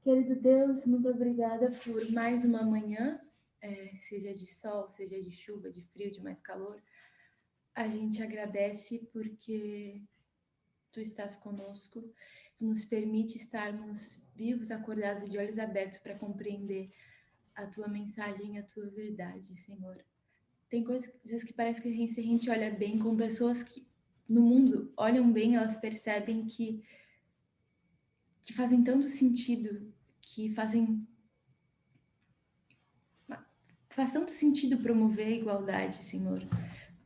Querido Deus, muito obrigada por mais uma manhã, seja de sol, seja de chuva, de frio, de mais calor. A gente agradece porque Tu estás conosco, Tu nos permite estarmos vivos, acordados e de olhos abertos para compreender a Tua mensagem e a Tua verdade, Senhor. Tem coisas que parece que se a gente olha bem, com pessoas que no mundo olham bem, elas percebem que fazem tanto sentido, que faz tanto sentido promover a igualdade, Senhor.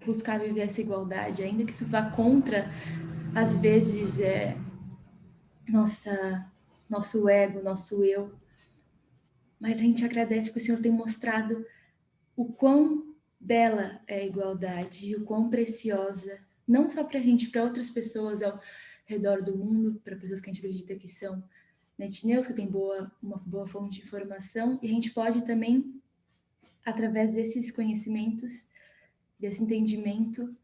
Buscar viver essa igualdade, ainda que isso vá contra, às vezes, nosso ego, nosso eu. Mas a gente agradece porque o Senhor tem mostrado o quão bela é a igualdade e o quão preciosa, não só para a gente, para outras pessoas ao redor do mundo, para pessoas que a gente acredita que são netneus, que têm uma boa fonte de informação, e a gente pode também, através desses conhecimentos, desse entendimento,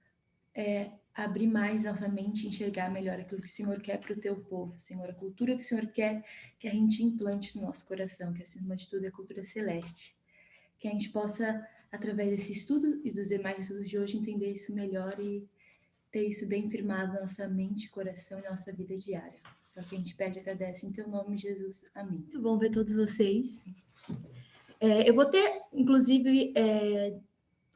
abrir mais nossa mente e enxergar melhor aquilo que o Senhor quer para o teu povo, Senhor, a cultura que o Senhor quer que a gente implante no nosso coração, que acima de tudo é a cultura celeste. Que a gente possa, através desse estudo e dos demais estudos de hoje, entender isso melhor e ter isso bem firmado na nossa mente, coração e nossa vida diária. É o que a gente pede e agradece em teu nome, Jesus. Amém. Muito bom ver todos vocês. Eu vou ter, inclusive,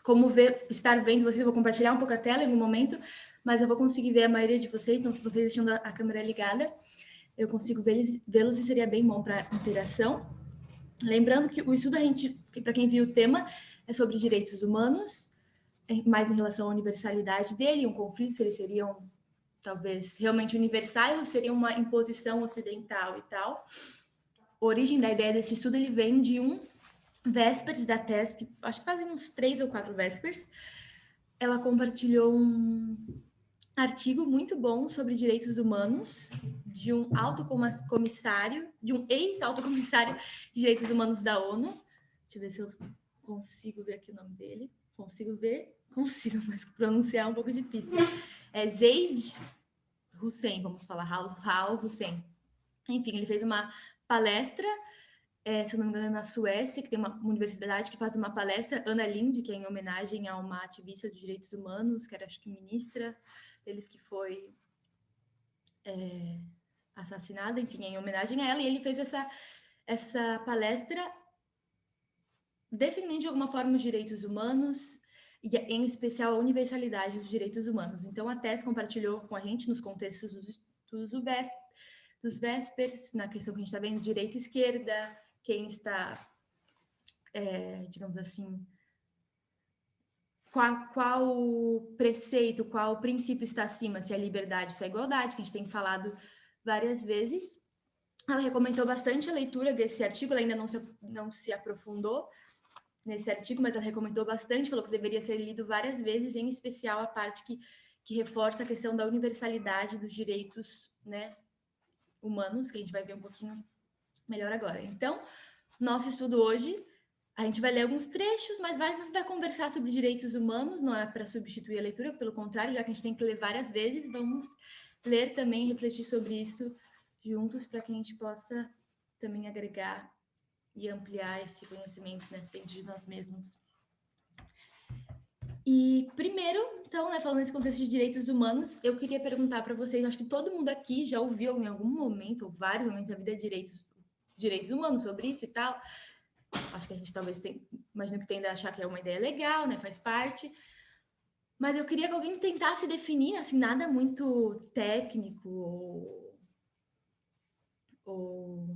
como estar vendo vocês, eu vou compartilhar um pouco a tela em um momento, mas eu vou conseguir ver a maioria de vocês, então se vocês deixando a câmera ligada, eu consigo vê-los e seria bem bom para interação. Lembrando que o estudo, para quem viu o tema, é sobre direitos humanos, mais em relação à universalidade dele, um conflito, se eles seriam, talvez, realmente universais ou seria uma imposição ocidental e tal. A origem da ideia desse estudo, ele vem de um Vespers da TES, que acho que fazem uns 3 ou 4 Vespers. Ela compartilhou um artigo muito bom sobre direitos humanos de um autocomissário, de um ex-autocomissário de direitos humanos da ONU. Deixa eu ver se eu consigo ver aqui o nome dele. Consigo, mas pronunciar é um pouco difícil. É Zeid Hussein, vamos falar, Raul Hussein. Enfim, ele fez uma palestra, se não me engano, na Suécia, que tem uma universidade que faz uma palestra, Anna Lindh, que é em homenagem a uma ativista dos direitos humanos, que era, acho que, ministra deles, que foi assassinada, enfim, em homenagem a ela, e ele fez essa palestra defendendo de alguma forma os direitos humanos, e em especial a universalidade dos direitos humanos. Então, a TES compartilhou com a gente, nos contextos dos estudos dos Vespers, na questão que a gente está vendo, direita e esquerda, quem está, digamos assim, qual preceito, qual princípio está acima, se é a liberdade, se é a igualdade, que a gente tem falado várias vezes. Ela recomendou bastante a leitura desse artigo, ela ainda não se aprofundou nesse artigo, mas ela recomendou bastante, falou que deveria ser lido várias vezes, em especial a parte que reforça a questão da universalidade dos direitos, né, humanos, que a gente vai ver um pouquinho melhor agora. Então, nosso estudo hoje, a gente vai ler alguns trechos, mas vai conversar sobre direitos humanos, não é para substituir a leitura, pelo contrário, já que a gente tem que ler várias vezes, vamos ler também, refletir sobre isso juntos, para que a gente possa também agregar e ampliar esse conhecimento, né, dentro de nós mesmos. E primeiro, então, né, falando nesse contexto de direitos humanos, eu queria perguntar para vocês, acho que todo mundo aqui já ouviu em algum momento, ou vários momentos da vida, direitos humanos sobre isso e tal. Acho que a gente talvez imagino que tenda a achar que é uma ideia legal, né, faz parte. Mas eu queria que alguém tentasse definir, assim, nada muito técnico ou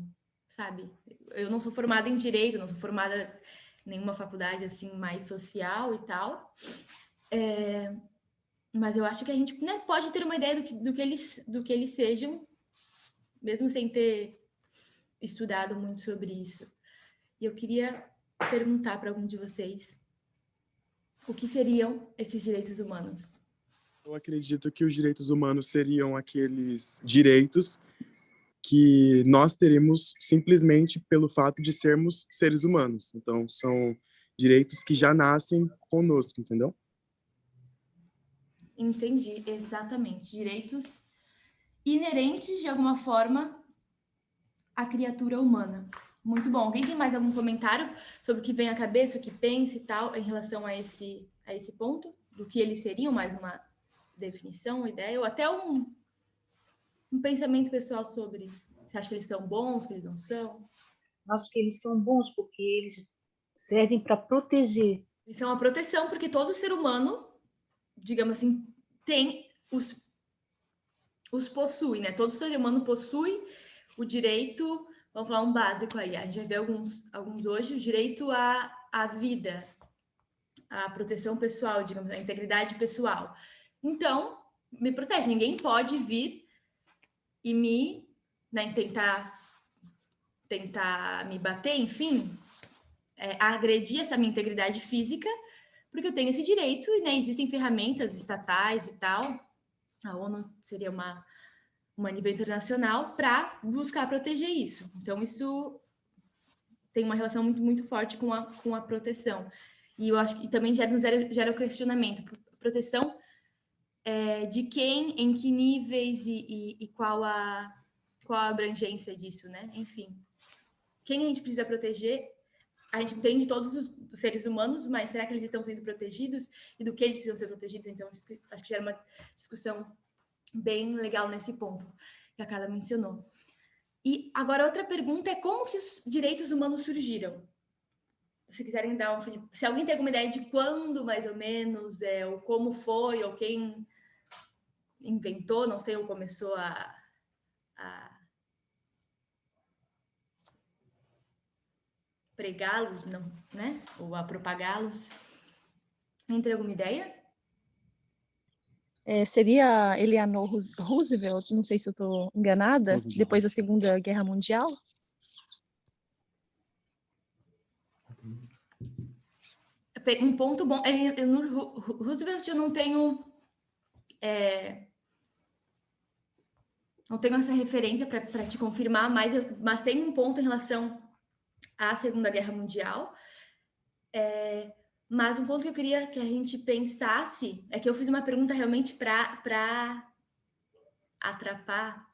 sabe? Eu não sou formada em direito, não sou formada em nenhuma faculdade assim mais social e tal. Mas eu acho que a gente, né, pode ter uma ideia do que eles sejam, mesmo sem ter estudado muito sobre isso. E eu queria perguntar para algum de vocês o que seriam esses direitos humanos. Eu acredito que os direitos humanos seriam aqueles direitos que nós teremos simplesmente pelo fato de sermos seres humanos. Então, são direitos que já nascem conosco, entendeu? Entendi, exatamente. Direitos inerentes, de alguma forma, a criatura humana. Muito bom. Alguém tem mais algum comentário sobre o que vem à cabeça, o que pensa e tal, em relação a esse ponto? Do que eles seriam, mais uma definição, uma ideia, ou até um pensamento pessoal sobre... Você acha que eles são bons, que eles não são? Acho que eles são bons porque eles servem para proteger. Eles são uma proteção, porque todo ser humano, digamos assim, tem os possui, né? Todo ser humano possui o direito, vamos falar um básico aí, a gente vai ver alguns hoje, o direito à vida, à proteção pessoal, digamos, à integridade pessoal. Então, me protege. Ninguém pode vir e me, né, tentar me bater, enfim, agredir essa minha integridade física, porque eu tenho esse direito e, né, existem ferramentas estatais e tal. A ONU seria uma nível internacional para buscar proteger isso. Então, isso tem uma relação muito, muito forte com a proteção. E eu acho que também gera o questionamento. Proteção de quem, em que níveis e qual a abrangência disso, né? Enfim. Quem a gente precisa proteger? A gente entende todos os seres humanos, mas será que eles estão sendo protegidos? E do que eles precisam ser protegidos? Então, acho que gera uma discussão bem legal nesse ponto que a Carla mencionou. E agora outra pergunta é como que os direitos humanos surgiram? Se quiserem dar se alguém tem alguma ideia de quando, mais ou menos, ou como foi, ou quem inventou, não sei, ou começou a pregá-los, não, né? Ou a propagá-los. Tem alguma ideia? Seria Eleanor Roosevelt, não sei se eu estou enganada, depois da Segunda Guerra Mundial? Um ponto bom, Eleanor Roosevelt eu não tenho essa referência para te confirmar, mas tem um ponto em relação à Segunda Guerra Mundial. Mas um ponto que eu queria que a gente pensasse é que eu fiz uma pergunta realmente para atrapar,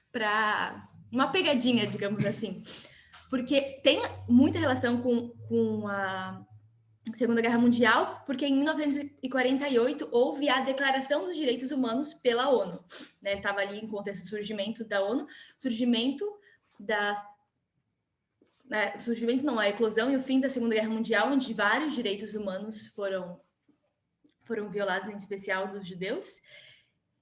para uma pegadinha, digamos assim, porque tem muita relação com a Segunda Guerra Mundial, porque em 1948 houve a Declaração dos Direitos Humanos pela ONU. Né? Ele estava ali em contexto do surgimento da ONU, a eclosão e o fim da Segunda Guerra Mundial, onde vários direitos humanos foram violados, em especial dos judeus.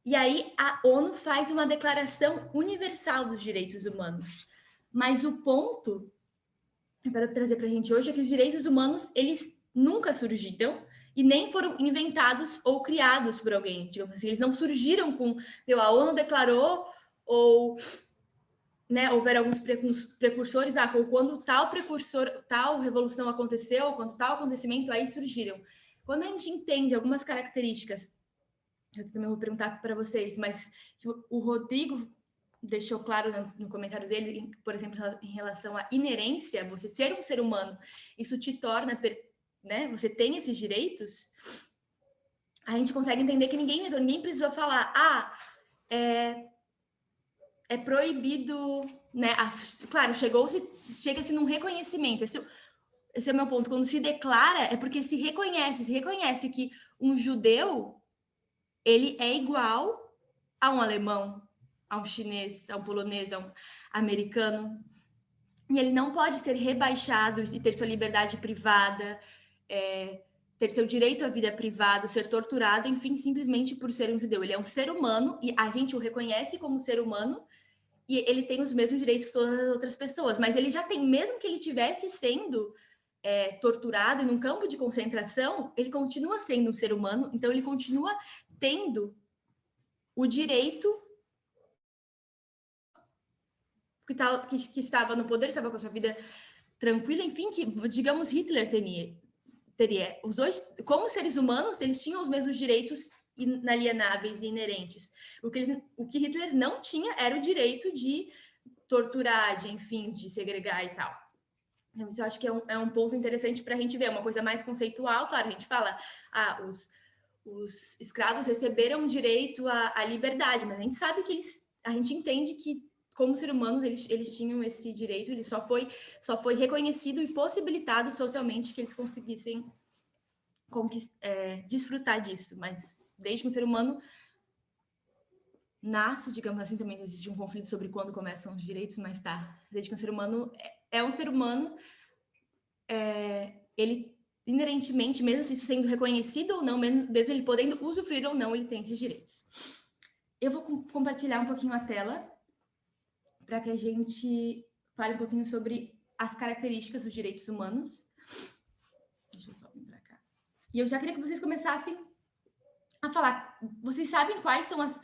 E aí a ONU faz uma declaração universal dos direitos humanos. Mas o ponto que eu quero trazer para a gente hoje é que os direitos humanos, eles nunca surgiram e nem foram inventados ou criados por alguém. Digamos assim, eles não surgiram com... a ONU declarou ou... Né, houveram alguns precursores, quando tal revolução aconteceu, quando tal acontecimento, aí surgiram. Quando a gente entende algumas características, eu também vou perguntar para vocês, mas o Rodrigo deixou claro no comentário dele, por exemplo, em relação à inerência, você ser um ser humano, isso te torna, né, você tem esses direitos, a gente consegue entender que ninguém precisou falar, é proibido, né? Claro, chega-se num reconhecimento. Esse é o meu ponto. Quando se declara, é porque se reconhece que um judeu, ele é igual a um alemão, a um chinês, a um polonês, a um americano. E ele não pode ser rebaixado e ter sua liberdade privada, ter seu direito à vida privada, ser torturado, enfim, simplesmente por ser um judeu. Ele é um ser humano e a gente o reconhece como ser humano e ele tem os mesmos direitos que todas as outras pessoas, mas ele já tem, mesmo que ele estivesse sendo torturado em um campo de concentração, ele continua sendo um ser humano, então ele continua tendo o direito que estava no poder, estava com a sua vida tranquila, enfim, que, digamos, Hitler teria. Os dois, como seres humanos, eles tinham os mesmos direitos inalienáveis e inerentes. O que Hitler não tinha era o direito de torturar, de segregar e tal. Então, isso eu acho que é um ponto interessante para a gente ver, uma coisa mais conceitual. Claro, a gente fala, os escravos receberam direito à liberdade, mas a gente sabe que a gente entende que como ser humanos, eles tinham esse direito, ele só foi reconhecido e possibilitado socialmente que eles conseguissem desfrutar disso. Mas desde que um ser humano nasce, digamos assim, também existe um conflito sobre quando começam os direitos, mas tá. Desde que um ser humano é um ser humano, ele inerentemente, mesmo isso sendo reconhecido ou não, mesmo ele podendo usufruir ou não, ele tem esses direitos. Eu vou compartilhar um pouquinho a tela para que a gente fale um pouquinho sobre as características dos direitos humanos. Deixa eu só vir para cá. E eu já queria que vocês começassem a falar. Vocês sabem quais são as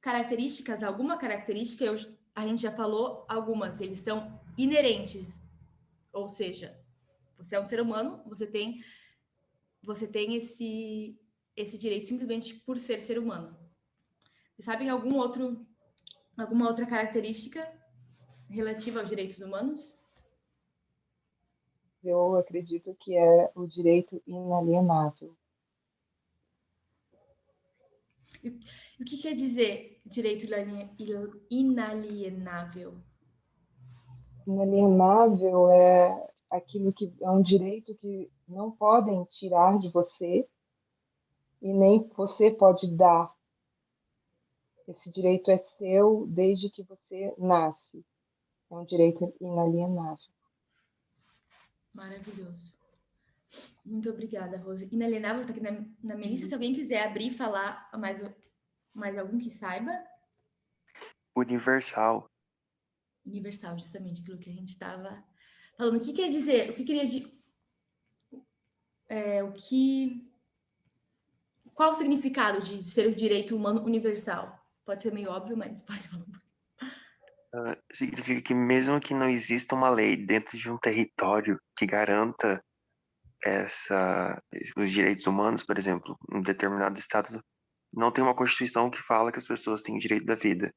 características? Alguma característica? A gente já falou algumas. Eles são inerentes. Ou seja, você é um ser humano, você tem esse direito simplesmente por ser humano. Vocês sabem alguma outra característica relativa aos direitos humanos? Eu acredito que é o direito inalienável. O que quer dizer direito inalienável? Inalienável é aquilo que é um direito que não podem tirar de você e nem você pode dar. Esse direito é seu desde que você nasce. É um direito inalienável. Maravilhoso. Muito obrigada, Rose. Inalienável está aqui na minha lista. Se alguém quiser abrir e falar mais algum que saiba. Universal. Universal, justamente aquilo que a gente estava falando. O que quer dizer? O que queria dizer? Qual o significado de ser o direito humano universal? Pode ser meio óbvio, mas pode falar. Significa que mesmo que não exista uma lei dentro de um território que garanta os direitos humanos, por exemplo, um determinado estado não tem uma constituição que fala que as pessoas têm o direito da vida.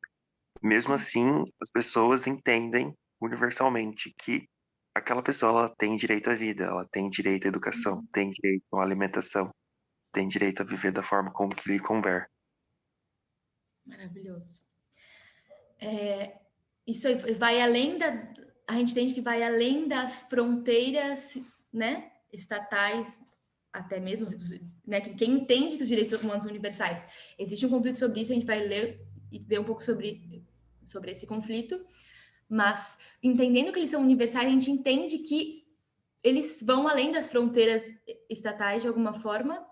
Mesmo assim, as pessoas entendem universalmente que aquela pessoa ela tem direito à vida, ela tem direito à educação, tem direito à alimentação, tem direito a viver da forma como que lhe conver. Maravilhoso. Isso vai além a gente entende que vai além das fronteiras, né, estatais, até mesmo, né, quem entende que os direitos humanos são universais. Existe um conflito sobre isso, a gente vai ler e ver um pouco sobre esse conflito, mas entendendo que eles são universais, a gente entende que eles vão além das fronteiras estatais de alguma forma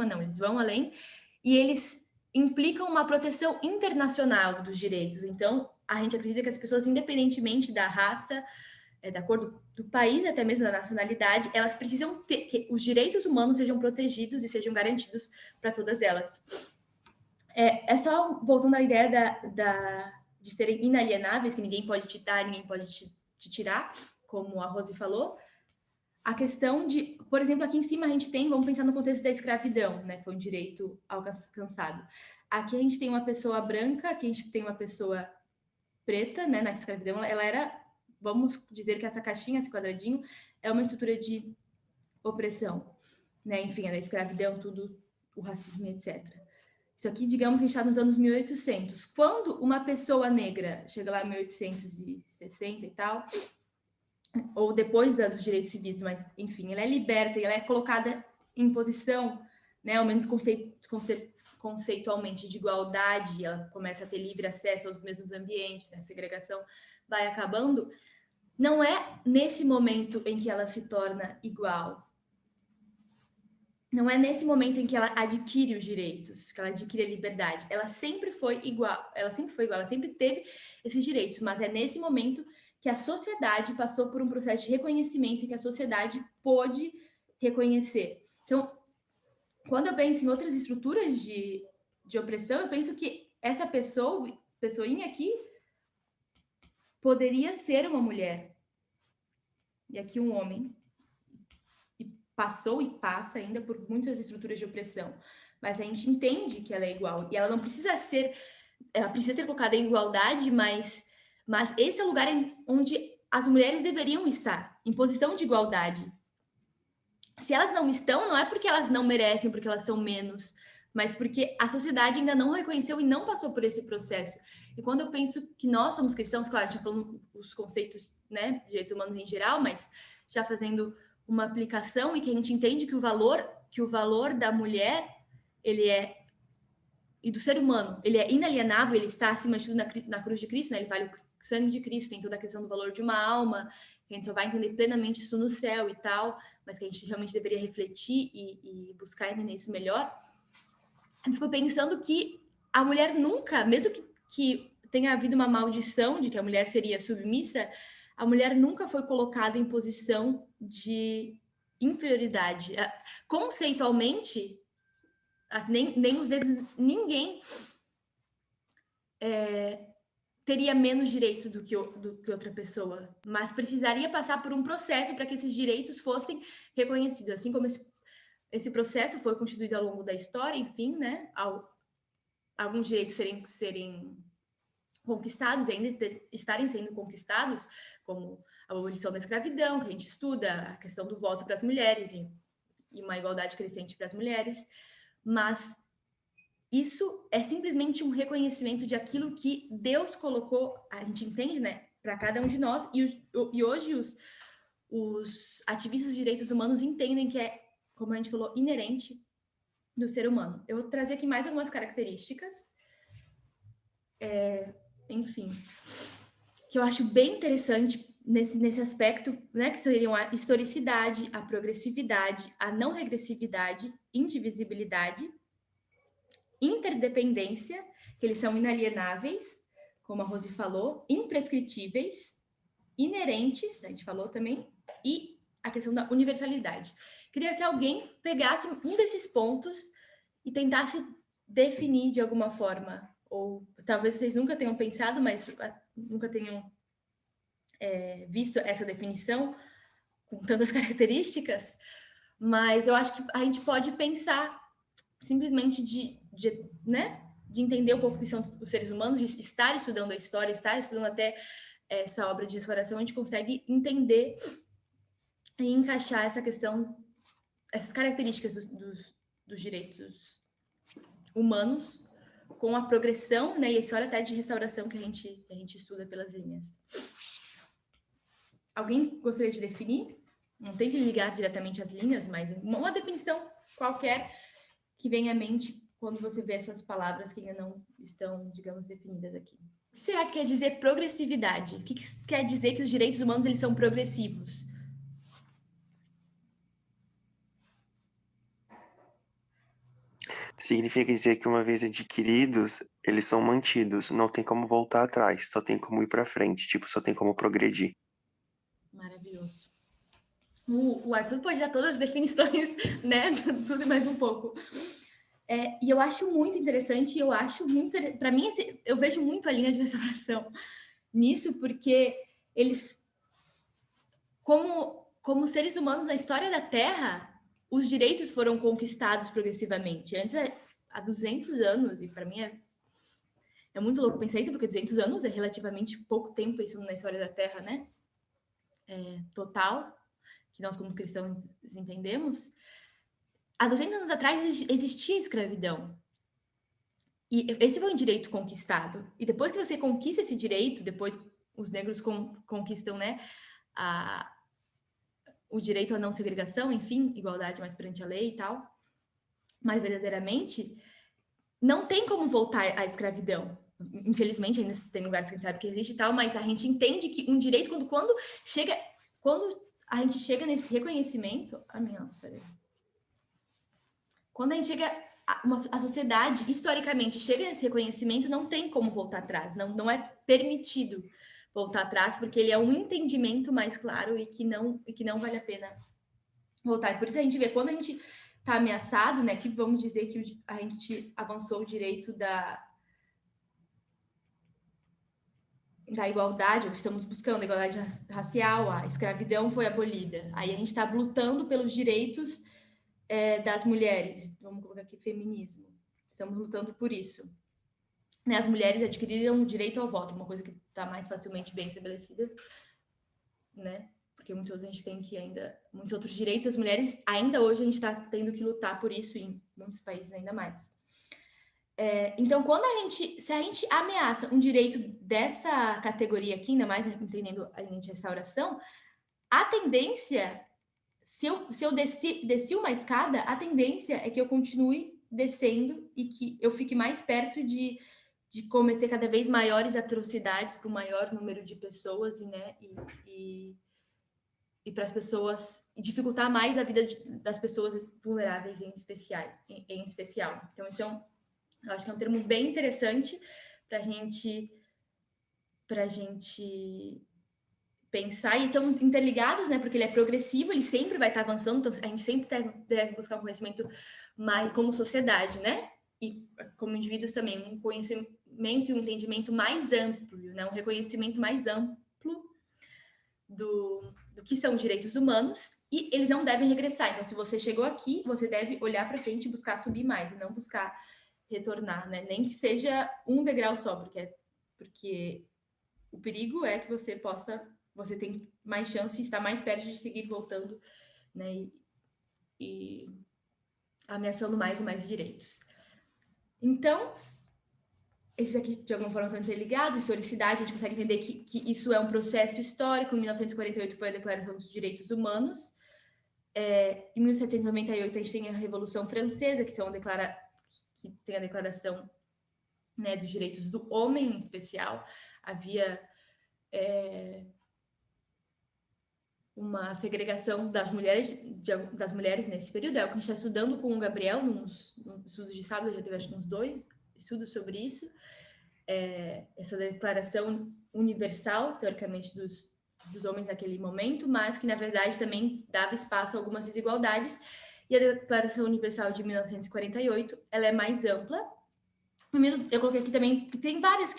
não, eles vão além, e eles implicam uma proteção internacional dos direitos. Então, a gente acredita que as pessoas, independentemente da raça, da cor do país, até mesmo da nacionalidade, elas precisam ter que os direitos humanos sejam protegidos e sejam garantidos para todas elas. É só voltando à ideia de serem inalienáveis, que ninguém pode te dar, ninguém pode te tirar, como a Rose falou. A questão de, por exemplo, aqui em cima a gente tem, vamos pensar no contexto da escravidão, né, que foi um direito alcançado. Aqui a gente tem uma pessoa branca, aqui a gente tem uma pessoa preta, né, na escravidão, ela era, vamos dizer que essa caixinha, esse quadradinho, é uma estrutura de opressão, né, enfim, a da escravidão, tudo, o racismo, etc. Isso aqui, digamos que a gente está nos anos 1800. Quando uma pessoa negra chega lá em 1860 e tal, ou depois dos direitos civis, mas, enfim, ela é liberta e ela é colocada em posição, né, ao menos conceitualmente, de igualdade, ela começa a ter livre acesso aos mesmos ambientes, né, a segregação vai acabando, não é nesse momento em que ela se torna igual. Não é nesse momento em que ela adquire os direitos, que ela adquire a liberdade. Ela sempre foi igual, ela sempre teve esses direitos, mas é nesse momento que a sociedade passou por um processo de reconhecimento e que a sociedade pôde reconhecer. Então, quando eu penso em outras estruturas de opressão, eu penso que essa pessoinha aqui, poderia ser uma mulher. E aqui um homem. E passou e passa ainda por muitas estruturas de opressão. Mas a gente entende que ela é igual. E ela não precisa ser... Ela precisa ser colocada em igualdade, mas esse é o lugar onde as mulheres deveriam estar, em posição de igualdade. Se elas não estão, não é porque elas não merecem, porque elas são menos mas porque a sociedade ainda não reconheceu e não passou por esse processo. E quando eu penso que nós somos cristãos, claro, a gente já falou os conceitos, né, de direitos humanos em geral, mas já fazendo uma aplicação e que a gente entende que o valor da mulher, ele é, e do ser humano, ele é inalienável, ele está acima de tudo na cruz de Cristo, né? Ele vale o sangue de Cristo, tem toda a questão do valor de uma alma, que a gente só vai entender plenamente isso no céu e tal, mas que a gente realmente deveria refletir e buscar entender isso melhor. Eu fico pensando que a mulher nunca, mesmo que tenha havido uma maldição de que a mulher seria submissa, a mulher nunca foi colocada em posição de inferioridade. Conceitualmente, nem os dedos, ninguém teria menos direito do que outra pessoa, mas precisaria passar por um processo para que esses direitos fossem reconhecidos, assim como esse processo foi constituído ao longo da história, enfim, né, alguns direitos serem conquistados e ainda estarem sendo conquistados, como a abolição da escravidão, que a gente estuda, a questão do voto para as mulheres e uma igualdade crescente para as mulheres, mas isso é simplesmente um reconhecimento de aquilo que Deus colocou, a gente entende, né, para cada um de nós, e hoje os ativistas dos direitos humanos entendem que é, como a gente falou, inerente do ser humano. Eu vou trazer aqui mais algumas características, enfim, que eu acho bem interessante nesse aspecto, né, que seriam a historicidade, a progressividade, a não regressividade, indivisibilidade, interdependência, que eles são inalienáveis, como a Rose falou, imprescritíveis, inerentes, a gente falou também, e a questão da universalidade. Queria que alguém pegasse um desses pontos e tentasse definir de alguma forma, ou talvez vocês nunca tenham pensado, mas nunca tenham visto essa definição com tantas características, mas eu acho que a gente pode pensar simplesmente né, de entender um pouco o que são os seres humanos, de estar estudando a história, estar estudando até essa obra de restauração, a gente consegue entender e encaixar essa questão, essas características dos direitos humanos com a progressão, né, e a história até de restauração que a gente estuda pelas linhas. Alguém gostaria de definir? Não tem que ligar diretamente às linhas, mas uma definição qualquer que vem à mente quando você vê essas palavras que ainda não estão, digamos, definidas aqui. O que será que quer dizer progressividade? O que quer dizer que os direitos humanos eles são progressivos? Significa dizer que uma vez adquiridos, eles são mantidos, não tem como voltar atrás, só tem como ir para frente, tipo, só tem como progredir. Maravilhoso. O Arthur pode dar todas as definições, né? Tudo e mais um pouco. E eu acho muito interessante, para mim, eu vejo muito a linha de restauração nisso, porque eles, como seres humanos na história da Terra, os direitos foram conquistados progressivamente. Antes, há 200 anos, e para mim é muito louco pensar isso, porque 200 anos é relativamente pouco tempo pensando na história da Terra, né? Total, que nós como cristãos entendemos. Há 200 anos atrás existia escravidão. E esse foi um direito conquistado. E depois que você conquista esse direito, depois os negros conquistam, né, o direito à não segregação, enfim, igualdade mais perante a lei e tal, mas verdadeiramente não tem como voltar à escravidão. Infelizmente, ainda tem lugares que a gente sabe que existe e tal, mas a gente entende que um direito, quando a gente chega nesse reconhecimento... Quando a gente chega... A sociedade, historicamente, chega nesse reconhecimento, não tem como voltar atrás, não é permitido voltar atrás, porque ele é um entendimento mais claro e que não vale a pena voltar. E por isso a gente vê, quando a gente está ameaçado, né, que vamos dizer que a gente avançou o direito da igualdade, ou estamos buscando a igualdade racial, a escravidão foi abolida. Aí a gente está lutando pelos direitos das mulheres, vamos colocar aqui feminismo, estamos lutando por isso. Né, as mulheres adquiriram o direito ao voto, uma coisa que está mais facilmente bem estabelecida, né? Porque muitos outros direitos das mulheres, ainda hoje a gente está tendo que lutar por isso em muitos países ainda mais. Então, se a gente ameaça um direito dessa categoria aqui, ainda mais entendendo a linha de restauração, a tendência, se eu desci uma escada, a tendência é que eu continue descendo e que eu fique mais perto de cometer cada vez maiores atrocidades para o maior número de pessoas, né? E para as pessoas, e dificultar mais a vida das pessoas vulneráveis em especial. Então, isso eu acho que é um termo bem interessante para a gente pensar, e estão interligados, né? Porque ele é progressivo, ele sempre vai estar avançando, então a gente sempre deve buscar um conhecimento mais como sociedade, né? E como indivíduos também, um conhecimento e um entendimento mais amplo, né? Um reconhecimento mais amplo do que são os direitos humanos, e eles não devem regressar. Então, se você chegou aqui, você deve olhar para frente e buscar subir mais, e não buscar retornar, né? Nem que seja um degrau só, porque o perigo é que você tem mais chance, está mais perto de seguir voltando, né? E ameaçando mais e mais direitos. Então, esses aqui, de alguma forma, estão interligados. Historicidade, a gente consegue entender que isso é um processo histórico. Em 1948 foi a Declaração dos Direitos Humanos. Em 1798 a gente tem a Revolução Francesa, que tem a Declaração, né, dos Direitos do Homem, em especial. Havia uma segregação das mulheres nesse período. É o que a gente está estudando com o Gabriel nos estudos de sábado, já teve acho que uns 2 estudos sobre isso. Essa declaração universal, teoricamente, dos homens naquele momento, mas que, na verdade, também dava espaço a algumas desigualdades. E a Declaração Universal de 1948, ela é mais ampla. Eu coloquei aqui também, que tem várias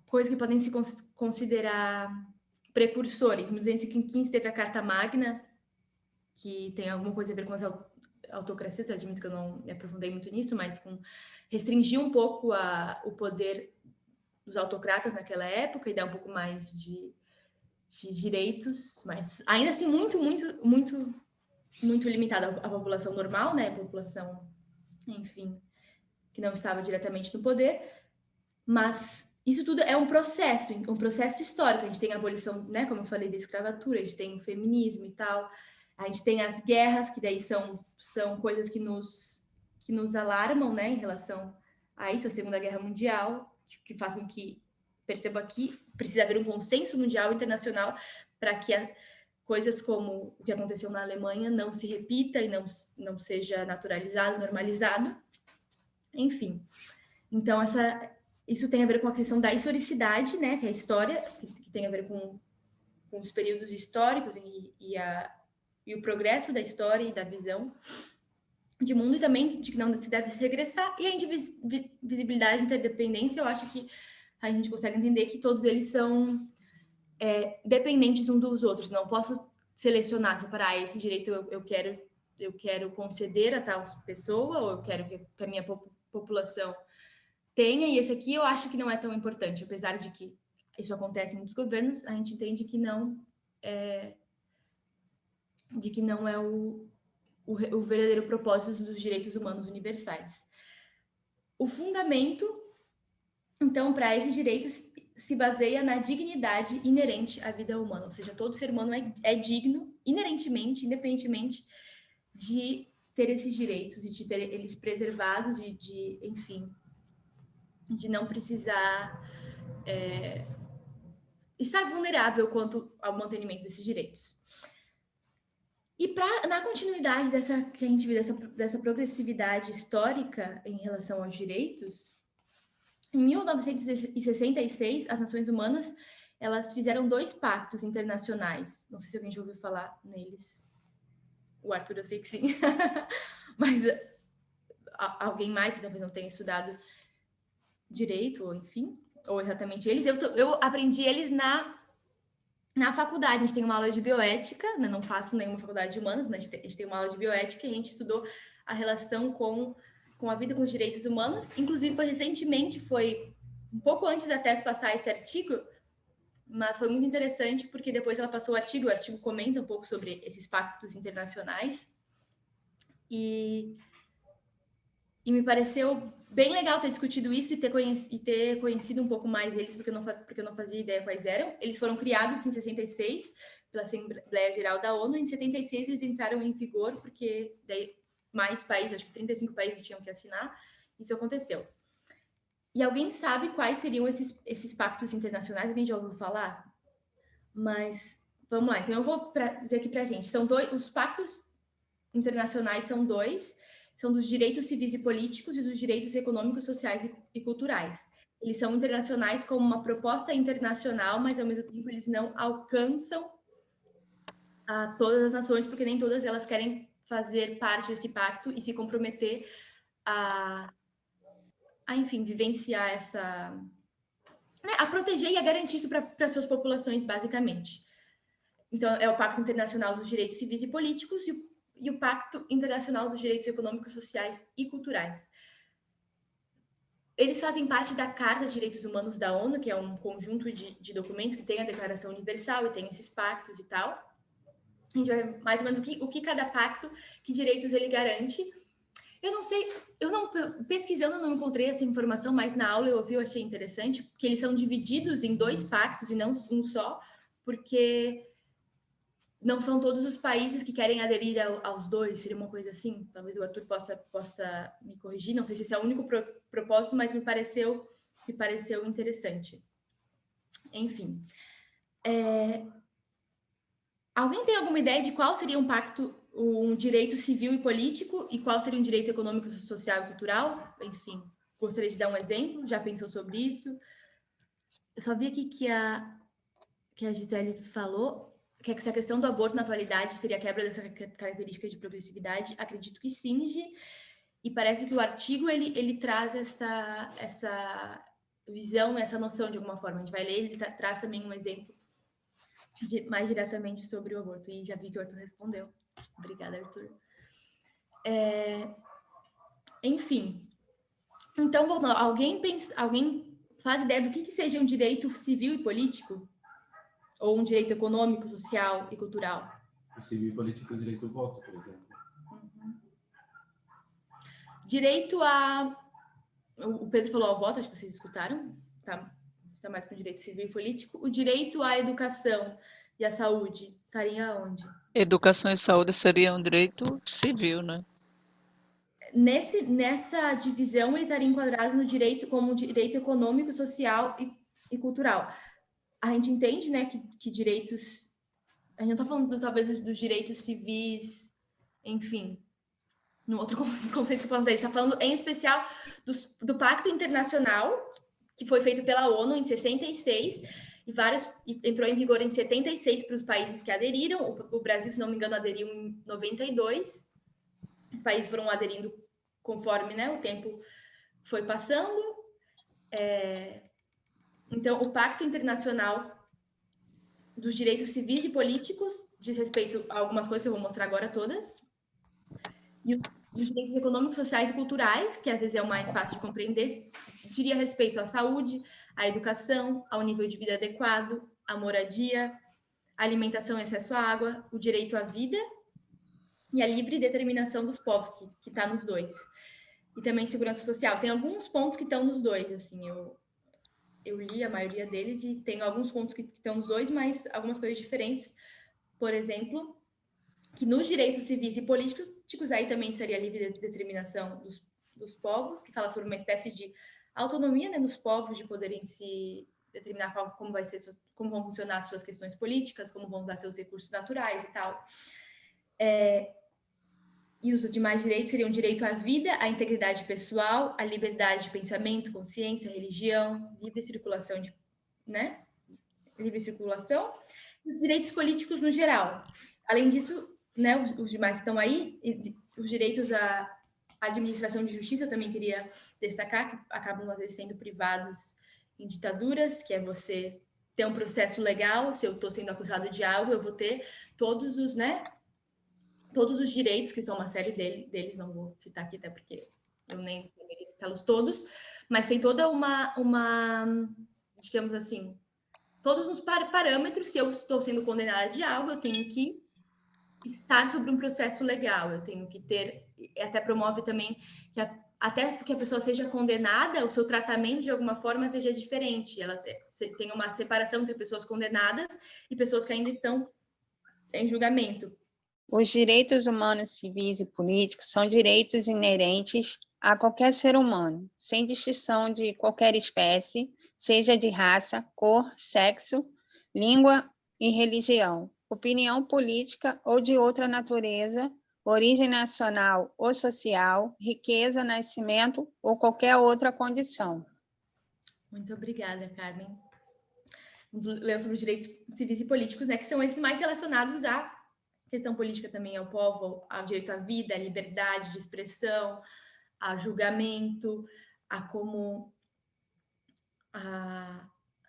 coisas que podem se considerar precursores. Em 1215 teve a Carta Magna, que tem alguma coisa a ver com as autocracias, eu admito que eu não me aprofundei muito nisso, mas restringir um pouco o poder dos autocratas naquela época e dar um pouco mais de direitos, mas ainda assim muito, muito, muito, muito limitado à população normal, né? A população, enfim, que não estava diretamente no poder, mas isso tudo é um processo histórico. A gente tem a abolição, né, como eu falei, da escravatura, a gente tem o feminismo e tal, a gente tem as guerras, que daí são coisas que nos alarmam, né, em relação a isso, a Segunda Guerra Mundial, que faz com que perceba que precisa haver um consenso mundial internacional para que coisas como o que aconteceu na Alemanha não se repita e não seja naturalizado, normalizado. Enfim, então isso tem a ver com a questão da historicidade, né, que é a história, que tem a ver com os períodos históricos e o progresso da história e da visão de mundo, e também de que não se deve regressar. E a indivisibilidade e interdependência, eu acho que a gente consegue entender que todos eles são dependentes uns dos outros. Não posso selecionar, separar esse direito eu quero conceder a tal pessoa, ou eu quero que a minha população tenha, e esse aqui eu acho que não é tão importante, apesar de que isso acontece em muitos governos, a gente entende que não é o verdadeiro propósito dos direitos humanos universais. O fundamento, então, para esses direitos se baseia na dignidade inerente à vida humana, ou seja, todo ser humano é digno inerentemente, independentemente de ter esses direitos e de ter eles preservados e enfim, de não precisar estar vulnerável quanto ao mantenimento desses direitos. E na continuidade que a gente vê dessa progressividade histórica em relação aos direitos, em 1966, as Nações Humanas elas fizeram 2 pactos internacionais. Não sei se alguém já ouviu falar neles. O Arthur, eu sei que sim. Mas alguém mais que talvez não tenha estudado direito, ou enfim, ou exatamente eles. Eu aprendi eles na faculdade. A gente tem uma aula de bioética, né? Não faço nenhuma faculdade de humanas, mas a gente tem uma aula de bioética e a gente estudou a relação com a vida, com os direitos humanos. Inclusive, foi um pouco antes da Tess passar esse artigo, mas foi muito interessante porque depois ela passou o artigo comenta um pouco sobre esses pactos internacionais. E E me pareceu bem legal ter discutido isso e ter conhecido um pouco mais deles, porque eu não fazia ideia quais eram. Eles foram criados em 66 pela Assembleia Geral da ONU, e em 76 eles entraram em vigor, porque daí mais países, acho que 35 países tinham que assinar, isso aconteceu. E alguém sabe quais seriam esses pactos internacionais? Alguém já ouviu falar? Mas vamos lá, então eu vou dizer aqui para a gente. Os pactos internacionais são dois, são dos direitos civis e políticos e dos direitos econômicos, sociais e culturais. Eles são internacionais como uma proposta internacional, mas ao mesmo tempo eles não alcançam a todas as nações, porque nem todas elas querem fazer parte desse pacto e se comprometer a enfim, vivenciar essa... né, a proteger e a garantir isso para suas populações, basicamente. Então, é o Pacto Internacional dos Direitos Civis e Políticos e o Pacto Internacional dos Direitos Econômicos, Sociais e Culturais. Eles fazem parte da Carta de Direitos Humanos da ONU, que é um conjunto de documentos que tem a Declaração Universal e tem esses pactos e tal. A gente vai mais ou menos o que cada pacto, que direitos ele garante. Eu não sei, pesquisando eu não encontrei essa informação, mas na aula eu ouvi, eu achei interessante, porque eles são divididos em 2 pactos e não um só, porque não são todos os países que querem aderir aos 2, seria uma coisa assim. Talvez o Arthur possa me corrigir, não sei se esse é o único propósito, mas me pareceu interessante. Enfim. Alguém tem alguma ideia de qual seria um direito civil e político e qual seria um direito econômico, social e cultural? Enfim, gostaria de dar um exemplo, já pensou sobre isso? Eu só vi aqui que a Gisele falou que essa questão do aborto na atualidade seria a quebra dessa característica de progressividade. Acredito que sim, Gi. E parece que o artigo ele traz essa visão, essa noção de alguma forma. A gente vai ler, ele traz também um exemplo mais diretamente sobre o aborto. E já vi que o Arthur respondeu. Obrigada, Arthur. Enfim. Então, alguém faz ideia do que seja um direito civil e político? Ou um direito econômico, social e cultural? O civil e político é o direito ao voto, por exemplo. Direito a... O Pedro falou ao voto, acho que vocês escutaram. Tá mais para o direito civil e político. O direito à educação e à saúde estaria onde? Educação e saúde seria um direito civil, né? Nessa divisão, ele estaria enquadrado no direito como direito econômico, social e cultural. A gente entende, né, que direitos... A gente não está falando, talvez, dos direitos civis, enfim, no outro conceito que eu falei, a gente está falando, em especial, do Pacto Internacional, que foi feito pela ONU em 66, e entrou em vigor em 76 para os países que aderiram. O Brasil, se não me engano, aderiu em 92. Os países foram aderindo conforme, né, o tempo foi passando. Então, o Pacto Internacional dos Direitos Civis e Políticos diz respeito a algumas coisas que eu vou mostrar agora todas. E os direitos econômicos, sociais e culturais, que às vezes é o mais fácil de compreender, diria respeito à saúde, à educação, ao nível de vida adequado, à moradia, à alimentação e acesso à água, o direito à vida e a livre determinação dos povos, que está nos dois. E também segurança social. Tem alguns pontos que estão nos dois, assim, eu li a maioria deles e tem alguns pontos que estão nos dois, mas algumas coisas diferentes. Por exemplo, que nos direitos civis e políticos, aí também seria a livre determinação dos povos, que fala sobre uma espécie de autonomia, né, dos povos de poderem se determinar como vão funcionar as suas questões políticas, como vão usar seus recursos naturais e tal. E os demais direitos seriam o direito à vida, à integridade pessoal, à liberdade de pensamento, consciência, religião, livre circulação, livre circulação, e os direitos políticos no geral. Além disso, né, os demais que estão aí, os direitos à administração de justiça, eu também queria destacar, que acabam, às vezes, sendo privados em ditaduras, que é você ter um processo legal. Se eu estou sendo acusado de algo, eu vou ter todos os direitos, que são uma série deles, não vou citar aqui, até porque eu nem deveria citá-los todos, mas tem toda uma, digamos assim, todos os parâmetros. Se eu estou sendo condenada de algo, eu tenho que estar sobre um processo legal, eu tenho que ter, até promove também até porque a pessoa seja condenada, o seu tratamento de alguma forma seja diferente. Ela tem uma separação entre pessoas condenadas e pessoas que ainda estão em julgamento. Os direitos humanos, civis e políticos são direitos inerentes a qualquer ser humano, sem distinção de qualquer espécie, seja de raça, cor, sexo, língua e religião, opinião política ou de outra natureza, origem nacional ou social, riqueza, nascimento ou qualquer outra condição. Muito obrigada, Carmen. Leu sobre os direitos civis e políticos, né, que são esses mais relacionados à questão política também, ao povo, ao direito à vida, à liberdade de expressão, a julgamento, a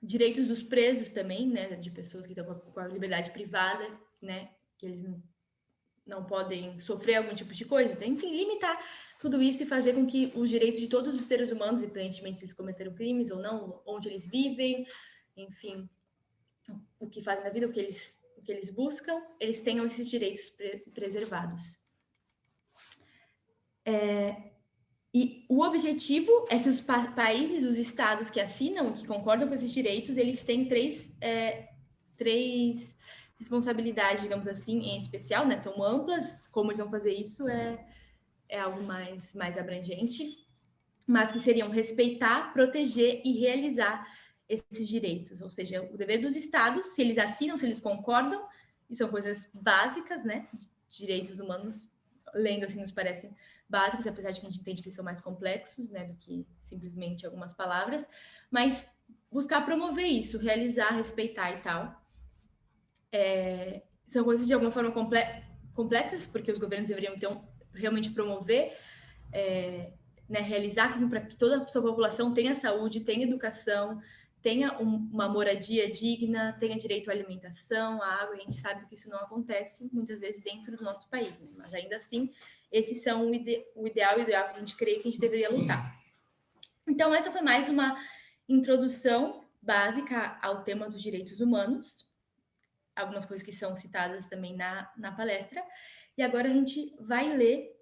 direitos dos presos também, né, de pessoas que estão com a liberdade privada, né, que eles não podem sofrer algum tipo de coisa, enfim, limitar tudo isso e fazer com que os direitos de todos os seres humanos, independentemente se eles cometeram crimes ou não, onde eles vivem, enfim, o que fazem na vida, o que eles buscam, eles tenham esses direitos preservados. E o objetivo é que os países, os estados que assinam, que concordam com esses direitos, eles têm três responsabilidades, digamos assim, em especial, né? São amplas, como eles vão fazer isso é algo mais abrangente, mas que seriam respeitar, proteger e realizar esses direitos, ou seja, o dever dos estados, se eles assinam, se eles concordam, e são coisas básicas, né? Direitos humanos, lendo assim, nos parecem básicos, apesar de que a gente entende que eles são mais complexos, né, do que simplesmente algumas palavras, mas buscar promover isso, realizar, respeitar e tal. São coisas de alguma forma complexas, porque os governos deveriam, então, realmente promover, né, realizar para que toda a sua população tenha saúde, tenha educação, tenha uma moradia digna, tenha direito à alimentação, à água. A gente sabe que isso não acontece muitas vezes dentro do nosso país, né? Mas ainda assim, esses são o ideal que a gente crê que a gente deveria lutar. Então, essa foi mais uma introdução básica ao tema dos direitos humanos, algumas coisas que são citadas também na palestra, e agora a gente vai ler,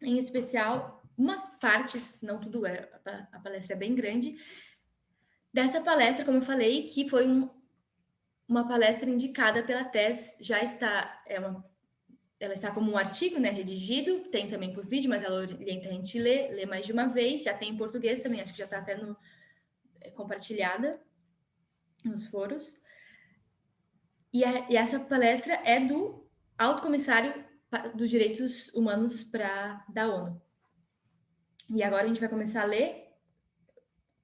em especial, umas partes, não tudo a palestra é bem grande, dessa palestra, como eu falei, que foi uma palestra indicada pela TES, já está, ela está como um artigo, né, redigido, tem também por vídeo, mas ela orienta a gente ler mais de uma vez, já tem em português também, acho que já está até compartilhada nos foros. E essa palestra é do Alto Comissário dos Direitos Humanos da ONU. E agora a gente vai começar a ler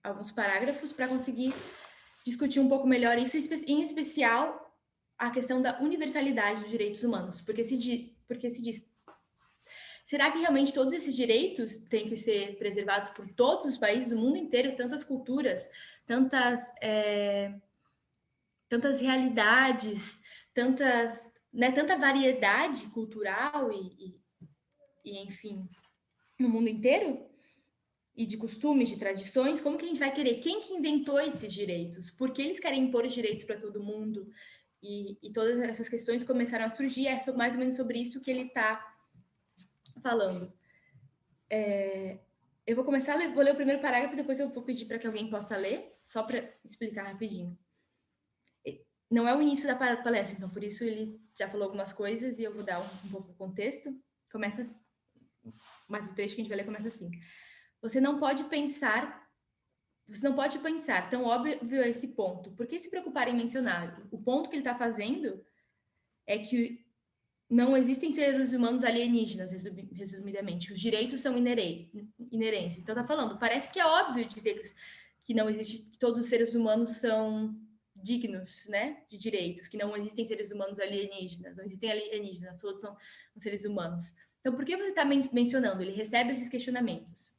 alguns parágrafos para conseguir discutir um pouco melhor isso, em especial a questão da universalidade dos direitos humanos, porque se diz, será que realmente todos esses direitos têm que ser preservados por todos os países do mundo inteiro, tantas culturas, tantas realidades, tanta variedade cultural e enfim, no mundo inteiro? E de costumes, de tradições, como que a gente vai querer? Quem que inventou esses direitos? Por que eles querem impor os direitos para todo mundo? E todas essas questões começaram a surgir, é mais ou menos sobre isso que ele está falando. Eu vou começar, vou ler o primeiro parágrafo, depois eu vou pedir para que alguém possa ler, só para explicar rapidinho. Não é o início da palestra, então por isso ele já falou algumas coisas e eu vou dar um pouco de contexto. Mas o trecho que a gente vai ler começa assim. Você não pode pensar, tão óbvio é esse ponto. Por que se preocupar em mencioná-lo? O ponto que ele está fazendo é que não existem seres humanos alienígenas, resumidamente. Os direitos são inerentes. Então, está falando, parece que é óbvio dizer que não existe, que todos os seres humanos são dignos, né, de direitos, que não existem seres humanos alienígenas, não existem alienígenas, todos são seres humanos. Então, por que você está mencionando? Ele recebe esses questionamentos.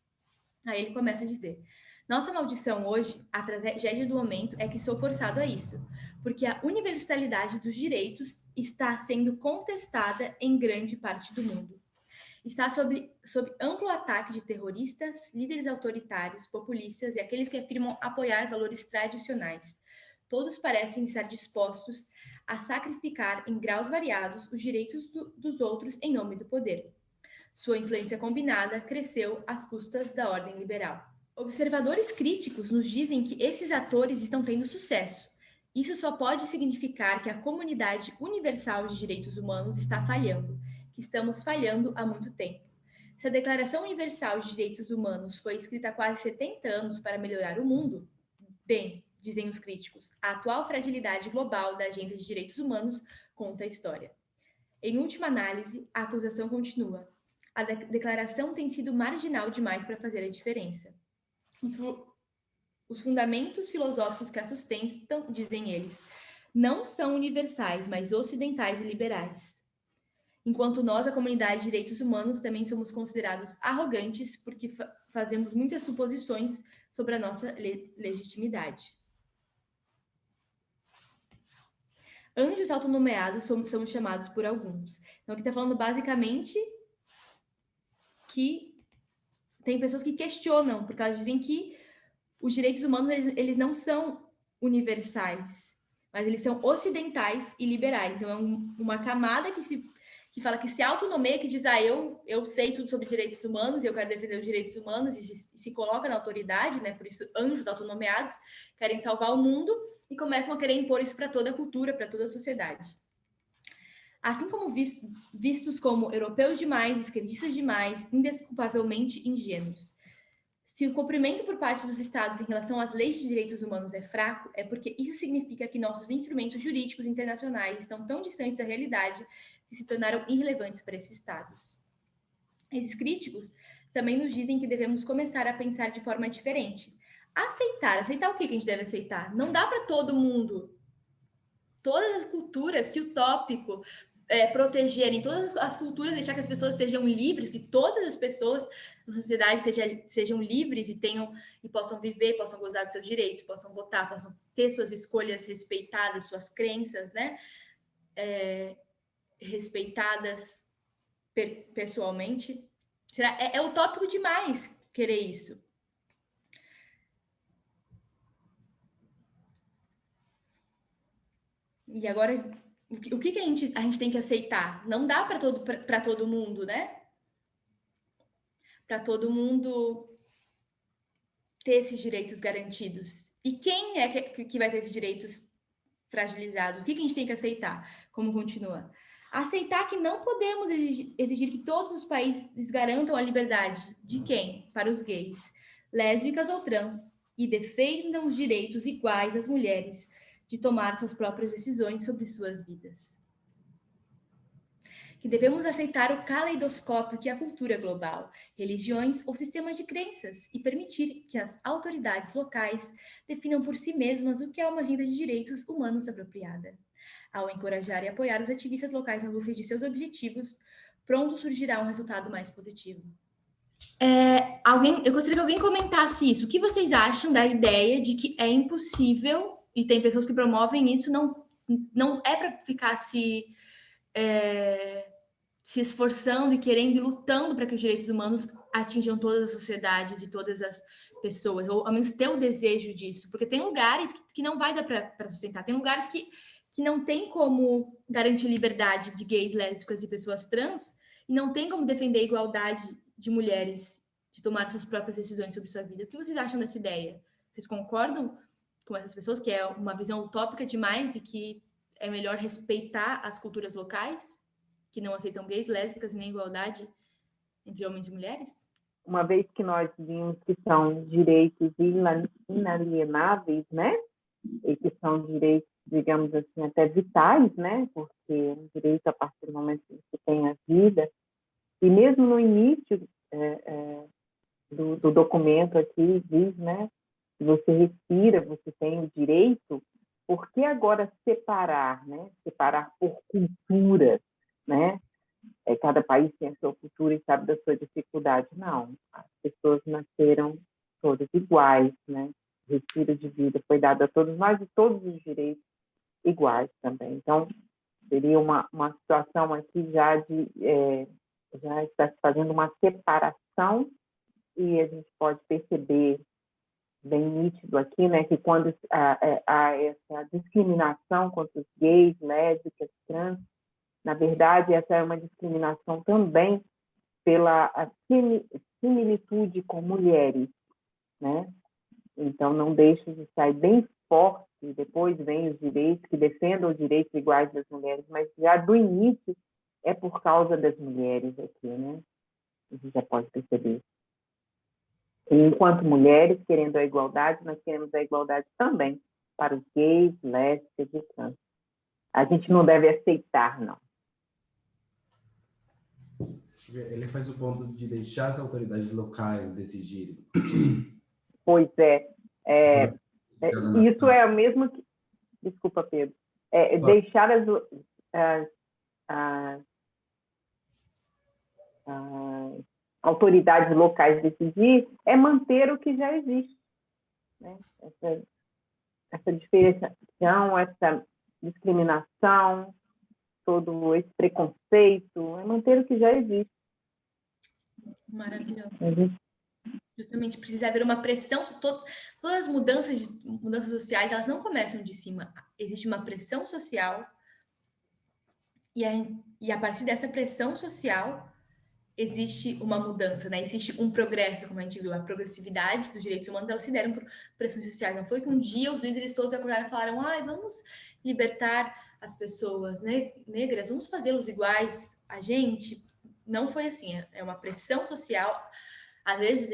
Aí ele começa a dizer, nossa maldição hoje, a tragédia do momento, é que sou forçado a isso, porque a universalidade dos direitos está sendo contestada em grande parte do mundo. Está sob amplo ataque de terroristas, líderes autoritários, populistas e aqueles que afirmam apoiar valores tradicionais. Todos parecem estar dispostos a sacrificar em graus variados os direitos dos outros em nome do poder. Sua influência combinada cresceu às custas da ordem liberal. Observadores críticos nos dizem que esses atores estão tendo sucesso. Isso só pode significar que a comunidade universal de direitos humanos está falhando, que estamos falhando há muito tempo. Se a Declaração Universal de Direitos Humanos foi escrita há quase 70 anos para melhorar o mundo, bem, dizem os críticos, a atual fragilidade global da agenda de direitos humanos conta a história. Em última análise, a acusação continua. A declaração tem sido marginal demais para fazer a diferença. Os fundamentos filosóficos que a sustentam, dizem eles, não são universais, mas ocidentais e liberais. Enquanto nós, a comunidade de direitos humanos, também somos considerados arrogantes porque fazemos muitas suposições sobre a nossa legitimidade. Anjos autonomeados somos chamados por alguns. Então, aqui está falando basicamente que tem pessoas que questionam, porque elas dizem que os direitos humanos eles não são universais, mas eles são ocidentais e liberais. Então, é uma camada que fala que se autonomeia, que diz, eu sei tudo sobre direitos humanos e eu quero defender os direitos humanos, e se coloca na autoridade, né? Por isso, anjos autonomeados querem salvar o mundo e começam a querer impor isso para toda a cultura, para toda a sociedade. Assim como vistos como europeus demais, esquerdistas demais, indesculpavelmente ingênuos. Se o cumprimento por parte dos Estados em relação às leis de direitos humanos é fraco, é porque isso significa que nossos instrumentos jurídicos internacionais estão tão distantes da realidade que se tornaram irrelevantes para esses Estados. Esses críticos também nos dizem que devemos começar a pensar de forma diferente. Aceitar o que a gente deve aceitar? Não dá para todo mundo, todas as culturas, que utópico, protegerem todas as culturas, deixar que as pessoas sejam livres, que todas as pessoas na sociedade sejam livres e possam viver, possam gozar dos seus direitos, possam votar, possam ter suas escolhas respeitadas, suas crenças, né? Respeitadas pessoalmente. É utópico demais querer isso. E agora, o que a gente tem que aceitar? Não dá para todo mundo, né? Para todo mundo ter esses direitos garantidos. E quem é que vai ter esses direitos fragilizados? O que a gente tem que aceitar? Como continua? Aceitar que não podemos exigir que todos os países garantam a liberdade. De quem? Para os gays, lésbicas ou trans. E defendam os direitos iguais às mulheres de tomar suas próprias decisões sobre suas vidas. Que devemos aceitar o caleidoscópio que é a cultura global, religiões ou sistemas de crenças e permitir que as autoridades locais definam por si mesmas o que é uma agenda de direitos humanos apropriada. Ao encorajar e apoiar os ativistas locais na busca de seus objetivos, pronto surgirá um resultado mais positivo. Eu gostaria que alguém comentasse isso. O que vocês acham da ideia de que é impossível, e tem pessoas que promovem isso, não é para ficar se esforçando e querendo e lutando para que os direitos humanos atinjam todas as sociedades e todas as pessoas, ou ao menos ter o desejo disso, porque tem lugares que não vai dar para sustentar, tem lugares que não tem como garantir liberdade de gays, lésbicas e pessoas trans, e não tem como defender a igualdade de mulheres de tomar suas próprias decisões sobre sua vida. O que vocês acham dessa ideia? Vocês concordam com essas pessoas, que é uma visão utópica demais e que é melhor respeitar as culturas locais, que não aceitam gays, lésbicas e nem igualdade entre homens e mulheres? Uma vez que nós vimos que são direitos inalienáveis, né? E que são direitos, digamos assim, até vitais, né? Porque o direito, a partir do momento que você tem a vida, e mesmo no início do documento aqui, diz, né? Se você respira, você tem o direito. Por que agora separar, né? Separar por cultura, né? Cada país tem a sua cultura e sabe da sua dificuldade. Não, as pessoas nasceram todas iguais, né? O respiro de vida foi dado a todos nós e todos os direitos iguais também. Então, seria uma situação aqui já está se fazendo uma separação, e a gente pode perceber bem nítido aqui, né, que quando há essa discriminação contra os gays, lésbicas, trans, na verdade, essa é uma discriminação também pela similitude com mulheres, né? Então, não deixe de sair bem forte, depois vem os direitos, que defendam os direitos iguais das mulheres, mas já do início é por causa das mulheres aqui, né? A gente já pode perceber. E, enquanto mulheres, querendo a igualdade, nós queremos a igualdade também para os gays, lésbicas e trans. A gente não deve aceitar, não. Ele faz o ponto de deixar as autoridades locais decidirem. Pois isso é o mesmo que... Desculpa, Pedro. Deixar as autoridades locais decidir é manter o que já existe, né? Essa diferenciação, essa discriminação, todo esse preconceito, é manter o que já existe. Maravilhoso. Justamente precisa haver uma pressão, todas as mudanças sociais, elas não começam de cima. Existe uma pressão social e a partir dessa pressão social existe uma mudança, né? Existe um progresso, como a gente viu, a progressividade dos direitos humanos, elas se deram por pressões sociais. Não foi que um dia os líderes todos acordaram e falaram: vamos libertar as pessoas, né, negras, vamos fazê-los iguais a gente. Não foi assim, é uma pressão social. Às vezes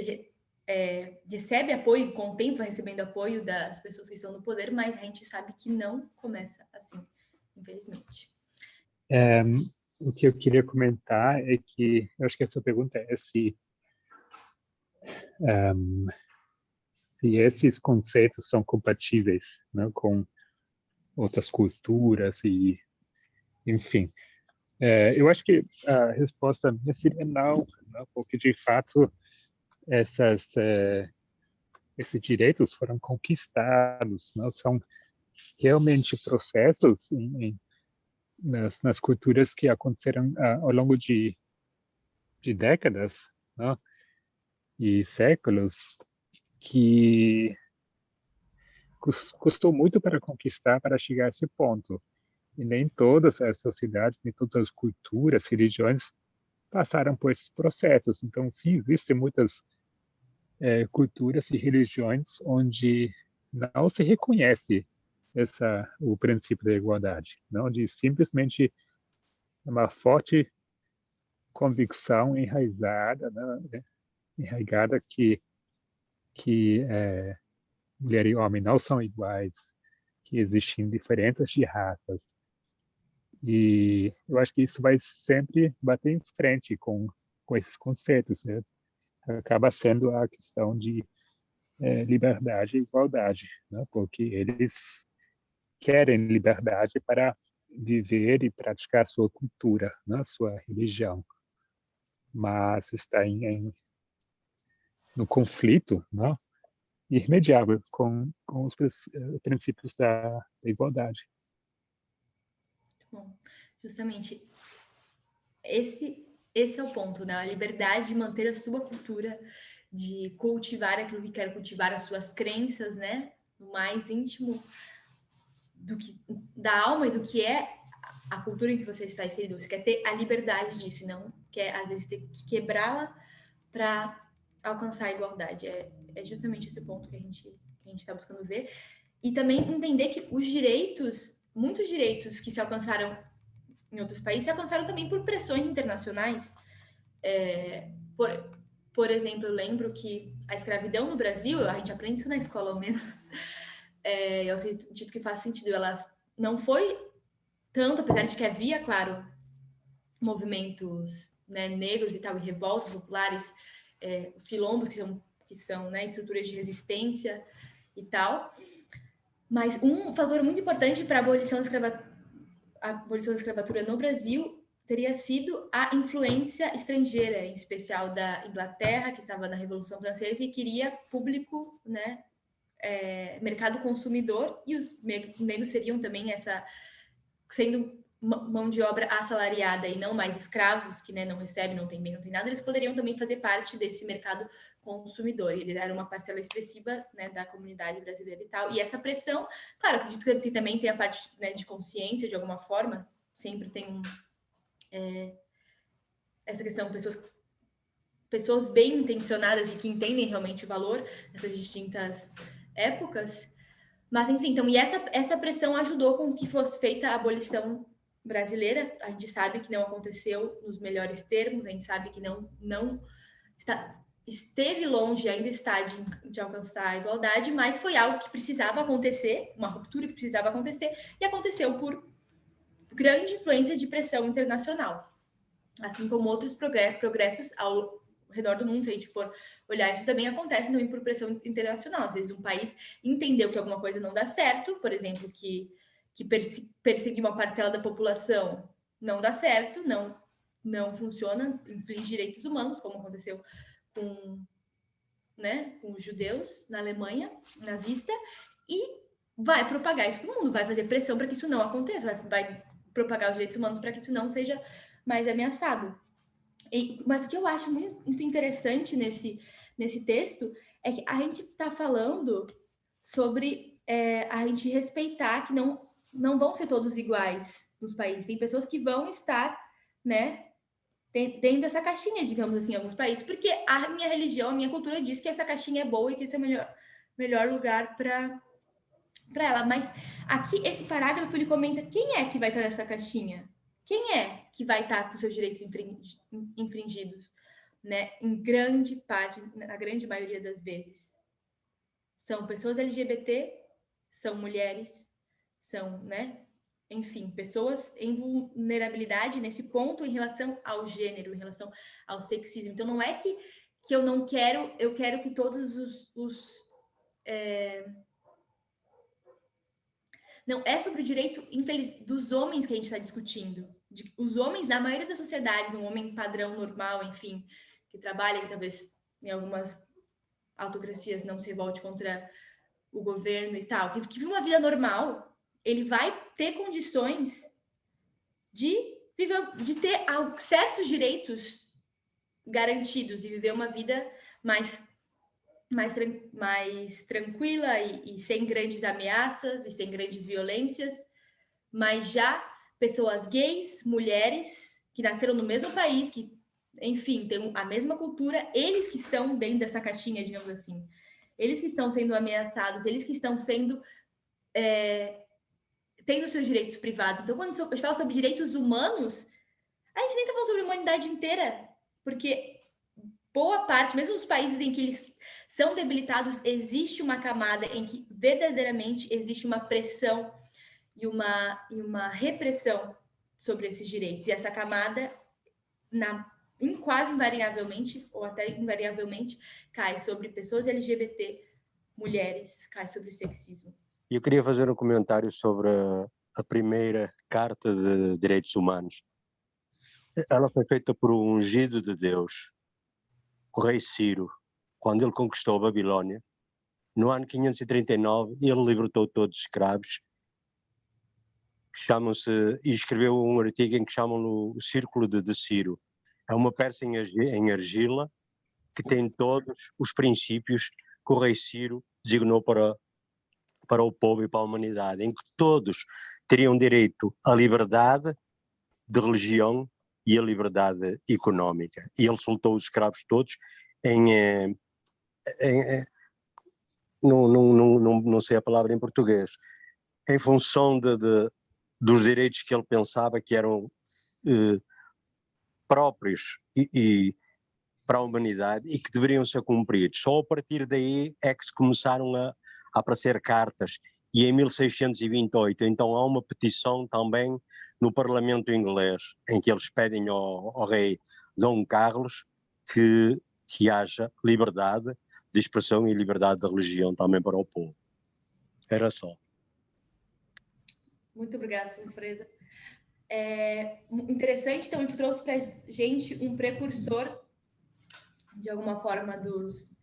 recebe apoio, com o tempo vai recebendo apoio das pessoas que estão no poder, mas a gente sabe que não começa assim, infelizmente. O que eu queria comentar é que, eu acho que a sua pergunta é se esses conceitos são compatíveis, né, com outras culturas e, enfim. Eu acho que a resposta seria não, porque, de fato, esses direitos foram conquistados, não são realmente processos nas culturas que aconteceram ao longo de décadas, não? E séculos, que custou muito para conquistar, para chegar a esse ponto. E nem todas as sociedades, nem todas as culturas, religiões passaram por esses processos. Então, sim, existem muitas culturas e religiões onde não se reconhece o princípio da igualdade, não, de simplesmente uma forte convicção enraizada, né, que mulher e homem não são iguais, que existem diferenças de raças. E eu acho que isso vai sempre bater em frente com esses conceitos, né? Acaba sendo a questão de liberdade e igualdade, né? Porque eles querem liberdade para viver e praticar sua cultura, né? Sua religião, mas está no conflito, né? Irremediável com os princípios da igualdade. Bom, justamente esse é o ponto, né? A liberdade de manter a sua cultura, de cultivar aquilo que quer cultivar, as suas crenças, né? No mais íntimo da alma e do que é a cultura em que você está inserido. Você quer ter a liberdade disso, não quer, às vezes, ter que quebrá-la para alcançar a igualdade. É justamente esse ponto que a gente está buscando ver. E também entender que muitos direitos que se alcançaram em outros países se alcançaram também por pressões internacionais. Por exemplo, eu lembro que a escravidão no Brasil, a gente aprende isso na escola ao menos, eu acredito que faz sentido, ela não foi tanto, apesar de que havia, claro, movimentos, né, negros e tal, e revoltas populares, os quilombos, que são né, estruturas de resistência e tal, mas um fator muito importante para a abolição da escravatura no Brasil teria sido a influência estrangeira, em especial da Inglaterra, que estava na Revolução Francesa e queria público, né, mercado consumidor, e os negros seriam também sendo mão de obra assalariada e não mais escravos, que né, não recebem, não tem bem, não tem nada, eles poderiam também fazer parte desse mercado consumidor. Ele era uma parcela expressiva né, da comunidade brasileira e tal. E essa pressão, claro, acredito que também tem a parte né, de consciência, de alguma forma, sempre tem essa questão, pessoas pessoas bem intencionadas e que entendem realmente o valor nessas distintas épocas. Mas, enfim, então, e essa pressão ajudou com que fosse feita a abolição brasileira. A gente sabe que não aconteceu nos melhores termos, a gente sabe que esteve longe, ainda está de alcançar a igualdade, mas foi algo que precisava acontecer, uma ruptura que precisava acontecer, e aconteceu por grande influência de pressão internacional. Assim como outros progressos ao redor do mundo, se a gente for olhar, isso também acontece também por pressão internacional. Às vezes um país entendeu que alguma coisa não dá certo, por exemplo, que perseguir uma parcela da população não dá certo, não funciona, inflige direitos humanos, como aconteceu com os judeus na Alemanha nazista, e vai propagar isso para o mundo, vai fazer pressão para que isso não aconteça, vai propagar os direitos humanos para que isso não seja mais ameaçado. Mas o que eu acho muito interessante nesse texto é que a gente está falando sobre a gente respeitar que não vão ser todos iguais nos países. Tem pessoas que vão estar, dentro dessa caixinha, digamos assim, em alguns países, porque a minha religião, a minha cultura diz que essa caixinha é boa e que esse é o melhor lugar para ela. Mas aqui, esse parágrafo, ele comenta quem é que vai estar nessa caixinha. Quem é que vai estar com seus direitos infringidos? Em grande parte, na grande maioria das vezes. São pessoas LGBT, são mulheres, são, enfim, pessoas em vulnerabilidade nesse ponto em relação ao gênero, em relação ao sexismo. Então, não é que eu não quero, eu quero que todos Não, é sobre o direito dos homens que a gente está discutindo. Os homens, na maioria das sociedades, um homem padrão, normal, enfim, que trabalha, que talvez em algumas autocracias não se revolte contra o governo e tal, que vive uma vida normal, ele vai ter condições de ter certos direitos garantidos e viver uma vida mais tranquila e sem grandes ameaças e sem grandes violências, mas já pessoas gays, mulheres, que nasceram no mesmo país, que, enfim, têm a mesma cultura, eles que estão dentro dessa caixinha, digamos assim. Eles que estão sendo ameaçados, eles que estão sendo... tendo seus direitos privados. Então, quando a gente fala sobre direitos humanos, a gente nem está falando sobre a humanidade inteira, porque boa parte, mesmo nos países em que eles são debilitados, existe uma camada em que verdadeiramente existe uma pressão e uma repressão sobre esses direitos. E essa camada, quase invariavelmente, ou até invariavelmente, cai sobre pessoas LGBT, mulheres, cai sobre o sexismo. Eu queria fazer um comentário sobre a primeira Carta de Direitos Humanos. Ela foi feita por um ungido de Deus, o rei Ciro, quando ele conquistou a Babilônia. No ano 539, ele libertou todos os escravos, e escreveu um artigo em que chamam o Círculo de Ciro. É uma peça em argila que tem todos os princípios que o rei Ciro designou para o povo e para a humanidade, em que todos teriam direito à liberdade de religião e à liberdade económica. E ele soltou os escravos todos não sei a palavra em português, em função dos direitos que ele pensava que eram próprios e para a humanidade e que deveriam ser cumpridos. Só a partir daí é que se começaram a aparecer cartas, e em 1628, então há uma petição também no Parlamento inglês, em que eles pedem ao rei Dom Carlos que haja liberdade de expressão e liberdade de religião também para o povo. Era só. Muito obrigada, Sr. Freda. Interessante, então, tu trouxe para a gente um precursor, de alguma forma, dos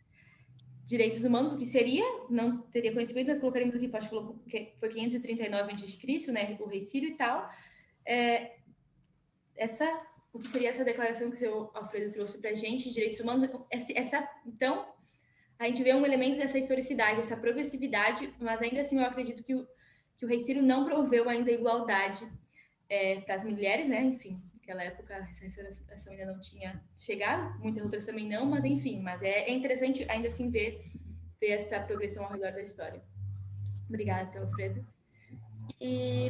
direitos humanos, o que seria, não teria conhecimento, mas colocaremos aqui, acho que foi 539 a.C., o rei Ciro e tal. O que seria essa declaração que o senhor Alfredo trouxe para a gente, de direitos humanos? Então, a gente vê um elemento dessa historicidade, essa progressividade, mas ainda assim eu acredito que o rei Ciro não promoveu ainda a igualdade para as mulheres, enfim, naquela época essa restauração ainda não tinha chegado, muitas outras também não, mas enfim, mas é interessante ainda assim ver essa progressão ao redor da história. Obrigada, seu Alfredo. E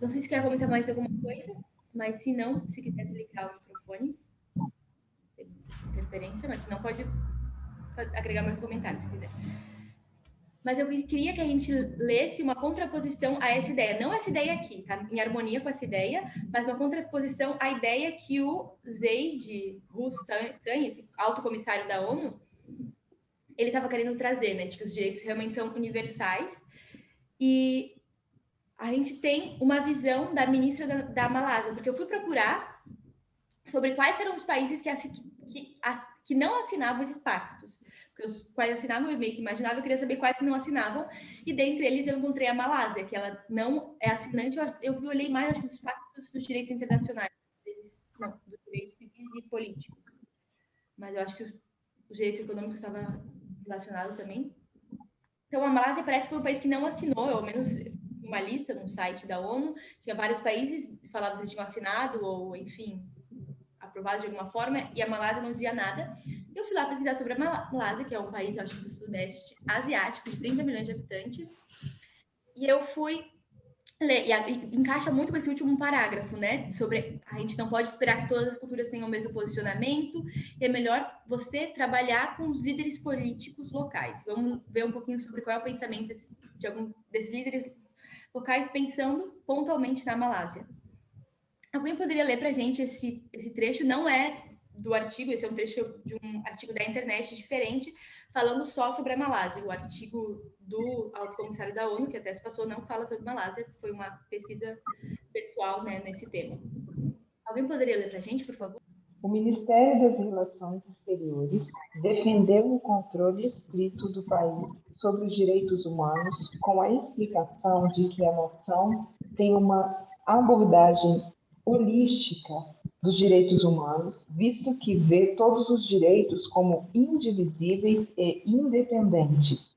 não sei se quer comentar mais alguma coisa, mas se não, se quiser desligar o microfone, tem interferência, mas se não, pode agregar mais comentários, se quiser. Mas eu queria que a gente lesse uma contraposição a essa ideia. Não essa ideia aqui, tá? Em harmonia com essa ideia, mas uma contraposição à ideia que o Zeid Hussein, esse alto comissário da ONU, ele estava querendo trazer, né? De que os direitos realmente são universais. E a gente tem uma visão da ministra da Malásia, porque eu fui procurar sobre quais eram os países que não assinavam esses pactos. Porque os quais assinavam, eu meio que imaginava, eu queria saber quais que não assinavam, e dentre eles eu encontrei a Malásia, que ela não é assinante, eu olhei mais, acho que dos pactos dos direitos internacionais, não, dos direitos civis e políticos. Mas eu acho que os direitos econômicos estavam relacionados também. Então, a Malásia parece que foi um país que não assinou, ao menos uma lista no site da ONU, tinha vários países, falava se eles tinham assinado ou, enfim, aprovado de alguma forma, e a Malásia não dizia nada. Eu fui lá pesquisar sobre a Malásia, que é um país, acho que do Sudeste Asiático, de 30 milhões de habitantes, e eu fui ler, e encaixa muito com esse último parágrafo, né, sobre a gente não pode esperar que todas as culturas tenham o mesmo posicionamento, e é melhor você trabalhar com os líderes políticos locais. Vamos ver um pouquinho sobre qual é o pensamento de algum desses líderes locais, pensando pontualmente na Malásia. Alguém poderia ler para a gente esse trecho? Não é do artigo, esse é um trecho de um artigo da internet diferente, falando só sobre a Malásia. O artigo do Alto Comissário da ONU, que até se passou, não fala sobre Malásia, foi uma pesquisa pessoal, né, nesse tema. Alguém poderia ler para a gente, por favor? O Ministério das Relações Exteriores defendeu o controle estrito do país sobre os direitos humanos com a explicação de que a nação tem uma abordagem holística dos direitos humanos, visto que vê todos os direitos como indivisíveis e independentes.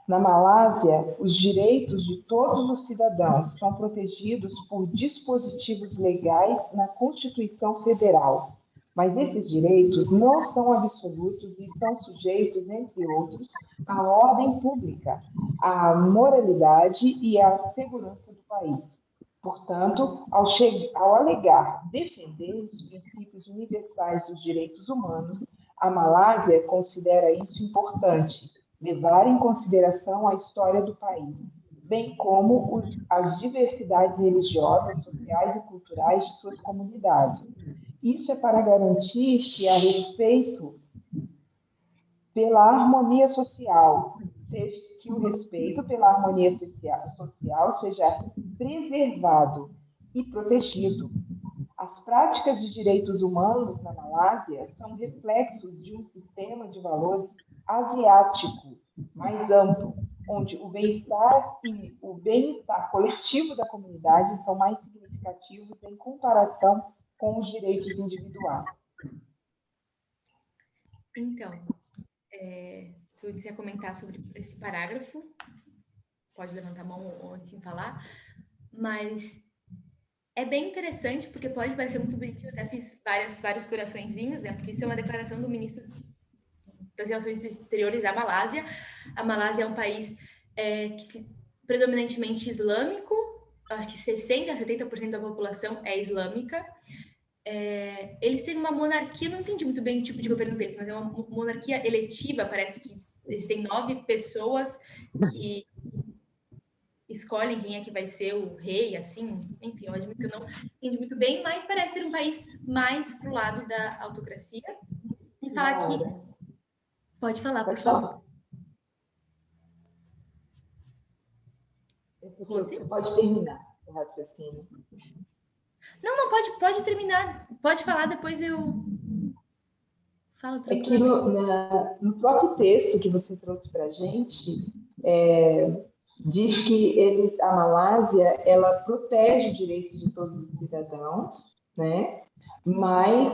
Na Malásia, os direitos de todos os cidadãos são protegidos por dispositivos legais na Constituição Federal, mas esses direitos não são absolutos e estão sujeitos, entre outros, à ordem pública, à moralidade e à segurança do país. Portanto, ao alegar defender os princípios universais dos direitos humanos, a Malásia considera isso importante, levar em consideração a história do país, bem como as diversidades religiosas, sociais e culturais de suas comunidades. Isso é para garantir que há respeito pela harmonia social, que o respeito pela harmonia social seja preservado e protegido. As práticas de direitos humanos na Malásia são reflexos de um sistema de valores asiático mais amplo, onde o bem-estar e o bem-estar coletivo da comunidade são mais significativos em comparação com os direitos individuais. Então, se você quiser comentar sobre esse parágrafo, pode levantar a mão ou enfim falar, mas é bem interessante, porque pode parecer muito bonitinho, eu até fiz vários coraçõezinhos, né, porque isso é uma declaração do ministro das Relações Exteriores da Malásia. A Malásia é um país predominantemente islâmico, acho que 60% a 70% da população é islâmica. Eles têm uma monarquia, não entendi muito bem o tipo de governo deles, mas é uma monarquia eletiva, parece que eles têm 9 pessoas que escolhem quem é que vai ser o rei, assim, enfim, eu admito que eu não entendi muito bem, mas parece ser um país mais pro lado da autocracia. E falar aqui... Pode falar, por favor. Você pode terminar o raciocínio. Não, pode terminar. Pode falar, depois eu falo tranquilamente. No próprio texto que você trouxe para a gente, diz que a Malásia ela protege o direito de todos os cidadãos, né? Mas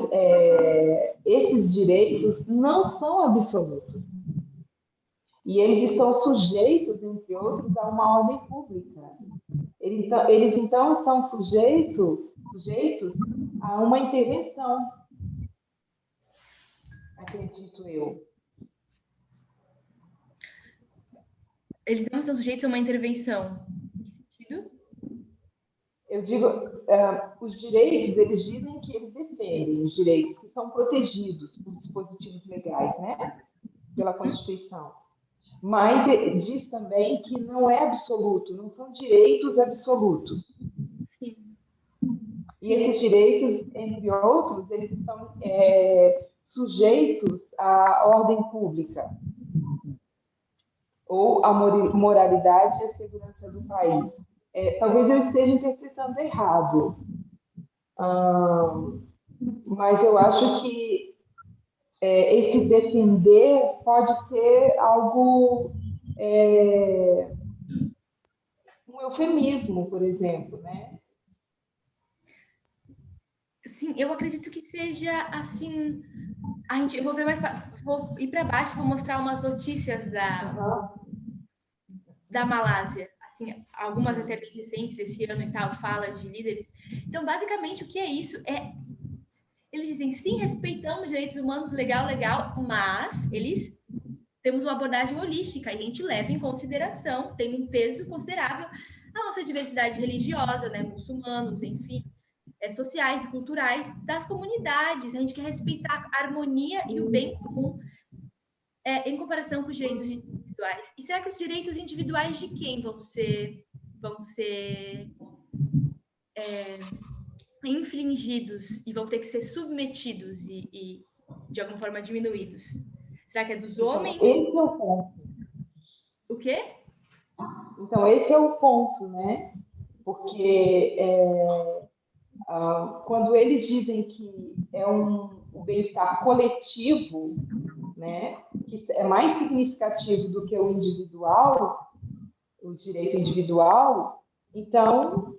esses direitos não são absolutos. E eles estão sujeitos, entre outros, a uma ordem pública. Eles então estão sujeitos sujeitos a uma intervenção, acredito eu. Eles não estão sujeitos a uma intervenção. Em que sentido? Eu digo, os direitos, eles dizem que eles defendem os direitos que são protegidos por dispositivos legais, né? Pela Constituição. Mas diz também que não é absoluto, não são direitos absolutos. Sim. E esses direitos, entre outros, eles estão sujeitos à ordem pública, ou à moralidade e à segurança do país. Talvez eu esteja interpretando errado, mas eu acho que esse defender pode ser algo, um eufemismo, por exemplo, né? Sim, eu acredito que seja assim. Eu vou ver vou ir para baixo, vou mostrar umas notícias da Malásia, assim, algumas até bem recentes esse ano e tal, falas de líderes. Então, basicamente, o que é isso? Eles dizem, sim, respeitamos direitos humanos, legal, mas eles temos uma abordagem holística e a gente leva em consideração, tem um peso considerável a nossa diversidade religiosa, né, muçulmanos, enfim, sociais e culturais das comunidades. A gente quer respeitar a harmonia e o bem comum em comparação com os direitos individuais. E será que os direitos individuais de quem vão ser infringidos e vão ter que ser submetidos e de alguma forma diminuídos? Será que é dos homens? Esse é o ponto. O quê? Então, esse é o ponto, né? Porque quando eles dizem que é um bem-estar coletivo, né, que é mais significativo do que o individual, o direito individual, então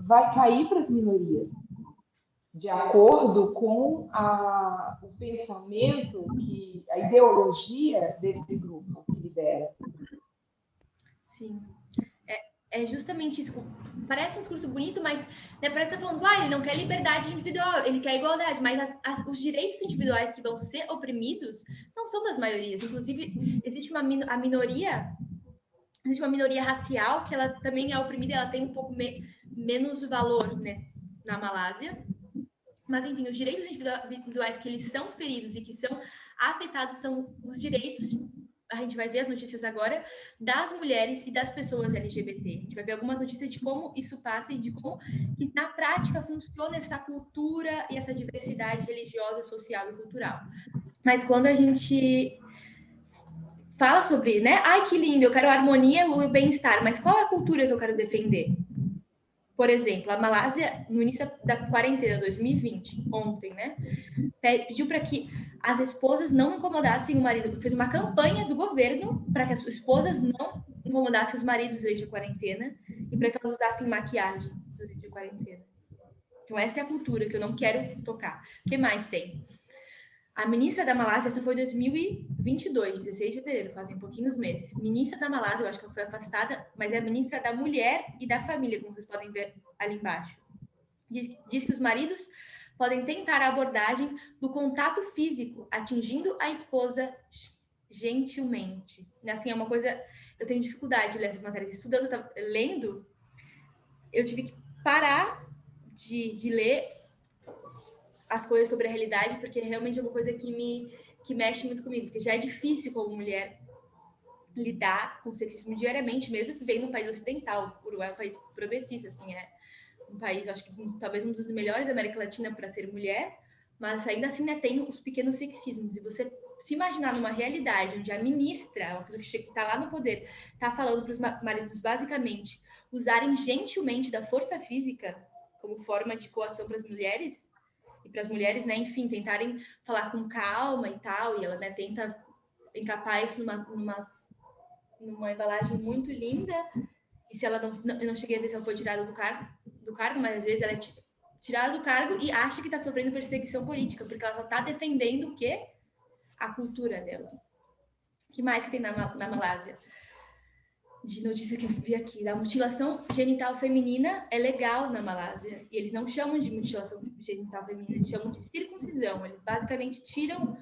vai cair para as minorias, de acordo com o pensamento, a ideologia desse grupo que lidera. Sim. É justamente isso. Parece um discurso bonito, mas parece que está falando, ele não quer liberdade individual, ele quer igualdade, mas os direitos individuais que vão ser oprimidos não são das maiorias. Inclusive, existe uma minoria racial que ela também é oprimida, ela tem um pouco menos valor, né, na Malásia. Mas, enfim, os direitos individuais que eles são feridos e que são afetados são os direitos, a gente vai ver as notícias agora, das mulheres e das pessoas LGBT. A gente vai ver algumas notícias de como isso passa e de como na prática funciona essa cultura e essa diversidade religiosa, social e cultural. Mas quando a gente fala sobre, né? Ai, que lindo, eu quero a harmonia e o bem-estar, mas qual é a cultura que eu quero defender? Por exemplo, a Malásia, no início da quarentena 2020, ontem, né, pediu para que as esposas não incomodassem o marido, fez uma campanha do governo para que as esposas não incomodassem os maridos durante a quarentena e para que elas usassem maquiagem durante a quarentena. Então, essa é a cultura que eu não quero tocar. O que mais tem? A ministra da Malásia, essa foi em 2022, 16 de fevereiro, fazem pouquinhos meses. Ministra da Malásia, eu acho que ela foi afastada, mas é a ministra da Mulher e da Família, como vocês podem ver ali embaixo. Diz que os maridos podem tentar a abordagem do contato físico, atingindo a esposa gentilmente. Assim, é uma coisa... Eu tenho dificuldade de ler essas matérias. Estudando, lendo, eu tive que parar de ler as coisas sobre a realidade, porque realmente é uma coisa que mexe muito comigo, porque já é difícil como mulher lidar com o sexismo diariamente, mesmo vivendo num país ocidental. O Uruguai é um país progressista, assim, é um país, acho que talvez um dos melhores da América Latina para ser mulher, mas ainda assim, né, tem os pequenos sexismos. E você se imaginar numa realidade onde a ministra, uma pessoa que está lá no poder, está falando para os maridos, basicamente, usarem gentilmente da força física como forma de coação para as mulheres, e para as mulheres, né, enfim, tentarem falar com calma e tal, e ela, né, tenta encapar isso numa embalagem muito linda, e se ela eu não cheguei a ver se ela foi tirada do cargo, mas às vezes ela é tirada do cargo e acha que está sofrendo perseguição política, porque ela só está defendendo o quê? A cultura dela. O que mais que tem na Malásia? de notícia que eu vi aqui. A mutilação genital feminina é legal na Malásia. E eles não chamam de mutilação genital feminina, eles chamam de circuncisão. Eles basicamente tiram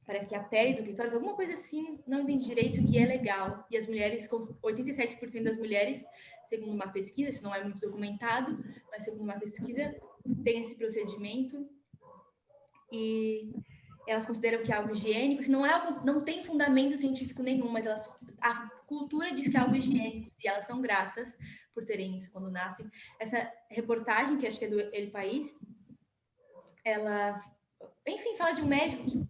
parece que a pele do clitóris, alguma coisa assim, não entendi direito, e é legal. E as mulheres, 87% das mulheres, segundo uma pesquisa, isso não é muito documentado, mas segundo uma pesquisa, tem esse procedimento. E elas consideram que é algo higiênico, assim, não tem fundamento científico nenhum, mas a cultura diz que é algo higiênico, e elas são gratas por terem isso quando nascem. Essa reportagem, que acho que é do El País, ela, enfim, fala de um médico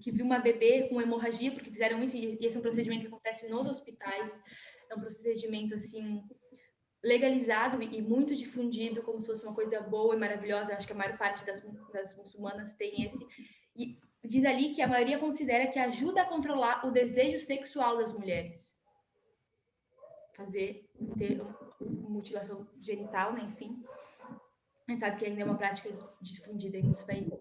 que viu uma bebê com hemorragia, porque fizeram isso, e esse é um procedimento que acontece nos hospitais, é um procedimento, assim, legalizado e muito difundido, como se fosse uma coisa boa e maravilhosa. Acho que a maior parte das muçulmanas tem esse. E diz ali que a maioria considera que ajuda a controlar o desejo sexual das mulheres. Ter mutilação genital, né? Enfim. A gente sabe que ainda é uma prática difundida em muitos países.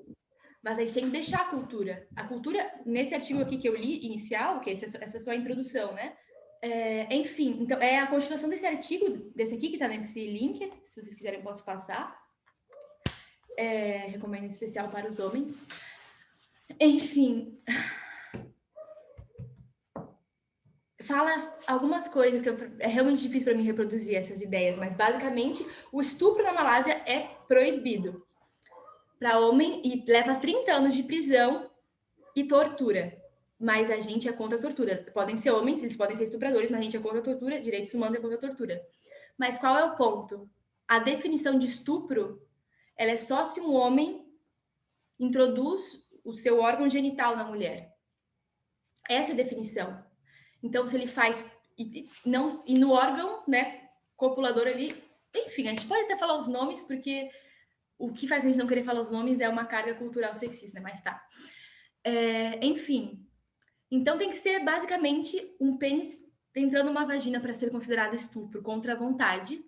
Mas a gente tem que deixar a cultura. A cultura, nesse artigo aqui que eu li, inicial, que essa é só a introdução, né? Enfim, então é a continuação desse artigo, desse aqui que está nesse link, se vocês quiserem eu posso passar. Recomendo em especial para os homens. Enfim, fala algumas coisas que é realmente difícil para mim reproduzir essas ideias, mas basicamente o estupro na Malásia é proibido para homem e leva 30 anos de prisão e tortura. Mas a gente é contra a tortura. Podem ser homens, eles podem ser estupradores, mas a gente é contra a tortura, direitos humanos é contra a tortura. Mas qual é o ponto? A definição de estupro, ela é só se um homem introduz o seu órgão genital na mulher. Essa é a definição. Então, se ele faz... E no órgão, né, copulador ali... Enfim, a gente pode até falar os nomes, porque o que faz a gente não querer falar os nomes é uma carga cultural sexista, né? Mas tá. Enfim... Então, tem que ser, basicamente, um pênis entrando numa vagina para ser considerado estupro contra a vontade.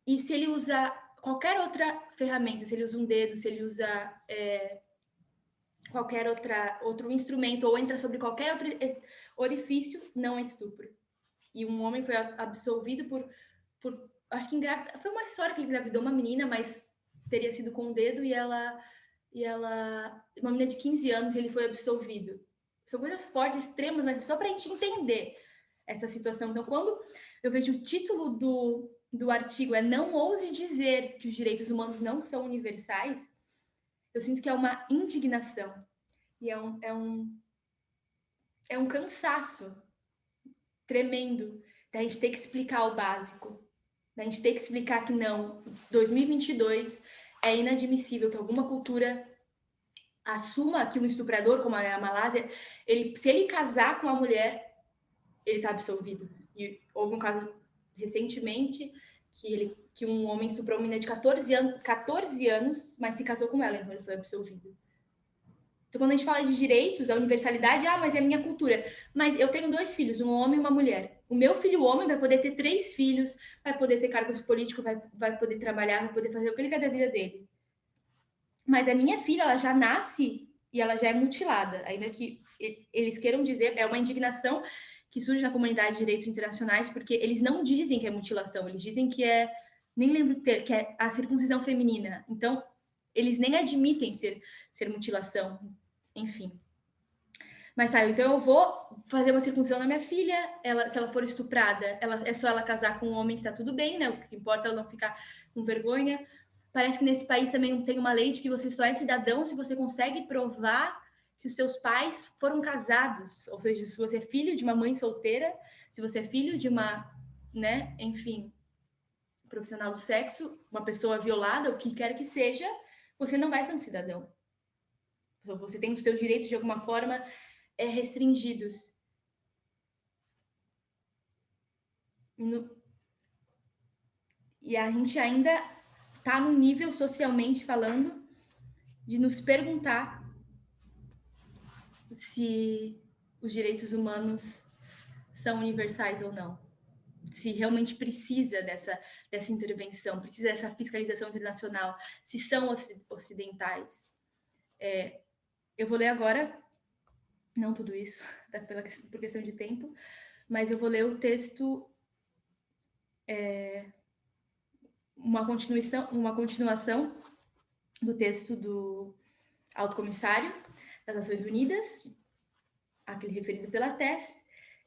E se ele usa qualquer outra ferramenta, se ele usa um dedo, se ele usa qualquer outro instrumento, ou entra sobre qualquer outro orifício, não é estupro. E um homem foi absolvido por acho que foi uma história que ele engravidou uma menina, mas teria sido com o dedo, e ela uma menina de 15 anos, e ele foi absolvido. São coisas fortes, extremas, mas é só para a gente entender essa situação. Então, quando eu vejo o título do artigo não ouse dizer que os direitos humanos não são universais, eu sinto que é uma indignação. E é um cansaço tremendo da gente ter que explicar o básico. Da gente ter que explicar que não, 2022 é inadmissível que alguma cultura assuma que um estuprador, como a Malásia, se ele casar com uma mulher, ele está absolvido. E houve um caso recentemente que um homem estuprou uma menina de 14 anos, mas se casou com ela, então ele foi absolvido. Então, quando a gente fala de direitos, a universalidade, mas é a minha cultura. Mas eu tenho 2 filhos, um homem e uma mulher. O meu filho homem vai poder ter 3 filhos, vai poder ter cargos políticos, vai poder trabalhar, vai poder fazer o que ele quer da vida dele. Mas a minha filha, ela já nasce e ela já é mutilada. Ainda que eles queiram dizer, é uma indignação que surge na comunidade de direitos internacionais, porque eles não dizem que é mutilação, eles dizem que nem lembro que é a circuncisão feminina. Então, eles nem admitem ser mutilação. Enfim. Mas sabe, então eu vou fazer uma circuncisão na minha filha, se ela for estuprada, é só ela casar com um homem que tá tudo bem, né? O que importa é ela não ficar com vergonha. Parece que nesse país também tem uma lei de que você só é cidadão se você consegue provar que os seus pais foram casados. Ou seja, se você é filho de uma mãe solteira, se você é filho de uma, né, enfim, profissional do sexo, uma pessoa violada, o que quer que seja, você não vai ser um cidadão. Você tem os seus direitos, de alguma forma, restringidos. E a gente ainda está no nível, socialmente falando, de nos perguntar se os direitos humanos são universais ou não. Se realmente precisa dessa intervenção, precisa dessa fiscalização internacional, se são ocidentais. Eu vou ler agora, não tudo isso, por questão de tempo, mas eu vou ler o texto, uma continuação do texto do Alto Comissário das Nações Unidas, aquele referido pela TES,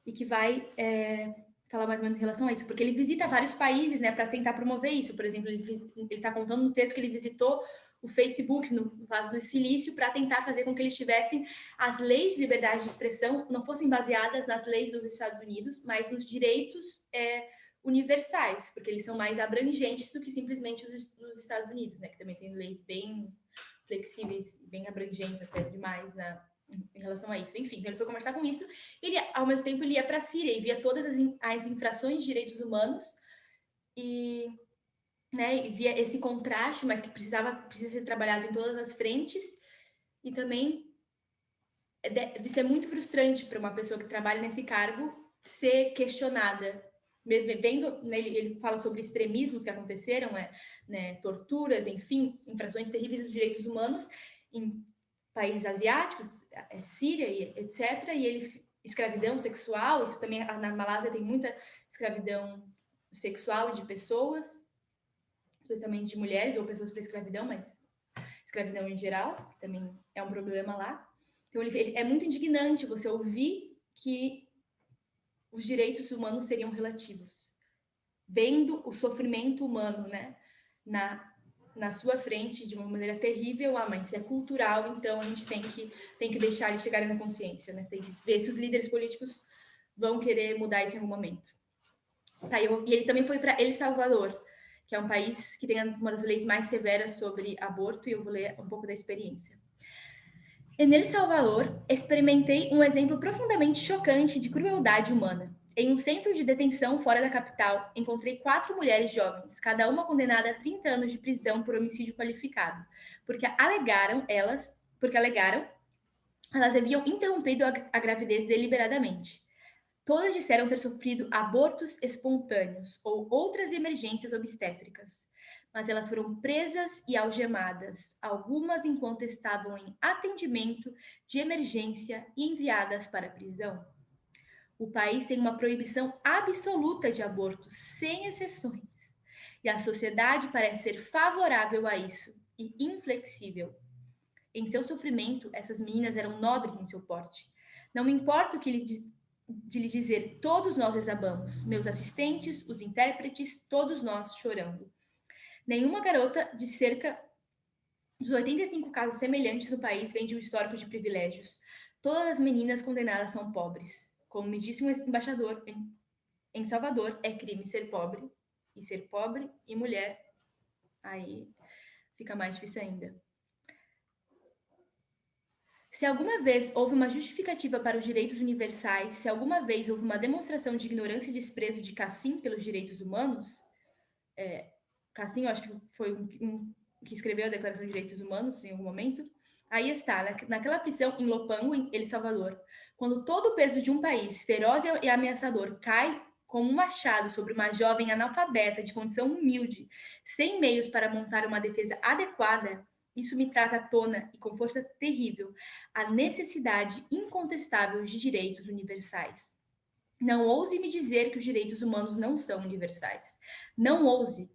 e que vai falar mais ou menos em relação a isso, porque ele visita vários países, né, para tentar promover isso. Por exemplo, ele está contando no texto que ele visitou o Facebook no Vale do Silício para tentar fazer com que eles tivessem as leis de liberdade de expressão não fossem baseadas nas leis dos Estados Unidos, mas nos direitos universais, porque eles são mais abrangentes do que simplesmente os dos Estados Unidos, né, que também tem leis bem flexíveis, bem abrangentes até demais em relação a isso. Enfim, então ele foi conversar com isso. Ele, ao mesmo tempo, ele ia para a Síria e via todas as infrações de direitos humanos e via esse contraste, mas que precisa ser trabalhado em todas as frentes. E também deve ser muito frustrante para uma pessoa que trabalha nesse cargo ser questionada. Vendo, né, ele fala sobre extremismos que aconteceram, torturas, enfim, infrações terríveis dos direitos humanos em países asiáticos, Síria, etc. E ele, escravidão sexual, isso também, na Malásia tem muita escravidão sexual de pessoas, especialmente de mulheres ou pessoas para escravidão, mas escravidão em geral, que também é um problema lá. Então, é muito indignante você ouvir que os direitos humanos seriam relativos, vendo o sofrimento humano, né, na sua frente de uma maneira terrível. Mas isso é cultural, então a gente tem que deixar eles chegarem na consciência, né? Tem que ver se os líderes políticos vão querer mudar isso em algum momento. E ele também foi para El Salvador, que é um país que tem uma das leis mais severas sobre aborto, e eu vou ler um pouco da experiência. Em El Salvador, experimentei um exemplo profundamente chocante de crueldade humana. Em um centro de detenção fora da capital, encontrei 4 mulheres jovens, cada uma condenada a 30 anos de prisão por homicídio qualificado, porque alegaram, elas haviam interrompido a gravidez deliberadamente. Todas disseram ter sofrido abortos espontâneos ou outras emergências obstétricas, mas elas foram presas e algemadas, algumas enquanto estavam em atendimento de emergência e enviadas para a prisão. O país tem uma proibição absoluta de abortos, sem exceções, e a sociedade parece ser favorável a isso e inflexível. Em seu sofrimento, essas meninas eram nobres em seu porte. Não me importa o que de lhe dizer, todos nós desabamos, meus assistentes, os intérpretes, todos nós chorando. Nenhuma garota de cerca dos 85 casos semelhantes no país vem de um histórico de privilégios. Todas as meninas condenadas são pobres. Como me disse um embaixador em Salvador, é crime ser pobre e mulher. Aí fica mais difícil ainda. Se alguma vez houve uma justificativa para os direitos universais, se alguma vez houve uma demonstração de ignorância e desprezo de Cassim pelos direitos humanos, Cassim, eu acho que foi um que escreveu a Declaração de Direitos Humanos em algum momento, aí está, naquela prisão em Lopango, em El Salvador, quando todo o peso de um país feroz e ameaçador cai como um machado sobre uma jovem analfabeta de condição humilde, sem meios para montar uma defesa adequada, isso me traz à tona, e com força terrível, a necessidade incontestável de direitos universais. Não ouse me dizer que os direitos humanos não são universais. Não ouse.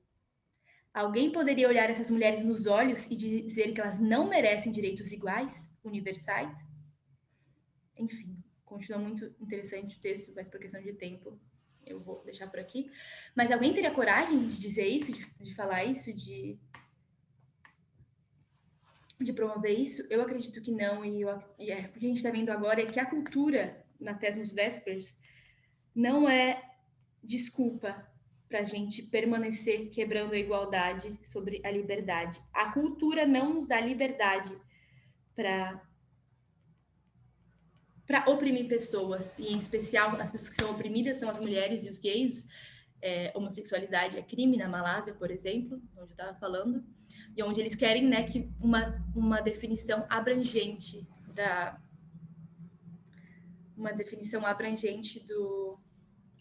Alguém poderia olhar essas mulheres nos olhos e dizer que elas não merecem direitos iguais, universais? Enfim, continua muito interessante o texto, mas por questão de tempo eu vou deixar por aqui. Mas alguém teria coragem de dizer isso, de falar isso, de promover isso? Eu acredito que não, e o que a gente está vendo agora é que a cultura, na Theses Vespers, não é desculpa para a gente permanecer quebrando a igualdade sobre a liberdade. A cultura não nos dá liberdade para oprimir pessoas, e em especial as pessoas que são oprimidas são as mulheres e os gays. Homossexualidade é crime na Malásia, por exemplo, onde eu estava falando, e onde eles querem, né, que uma definição abrangente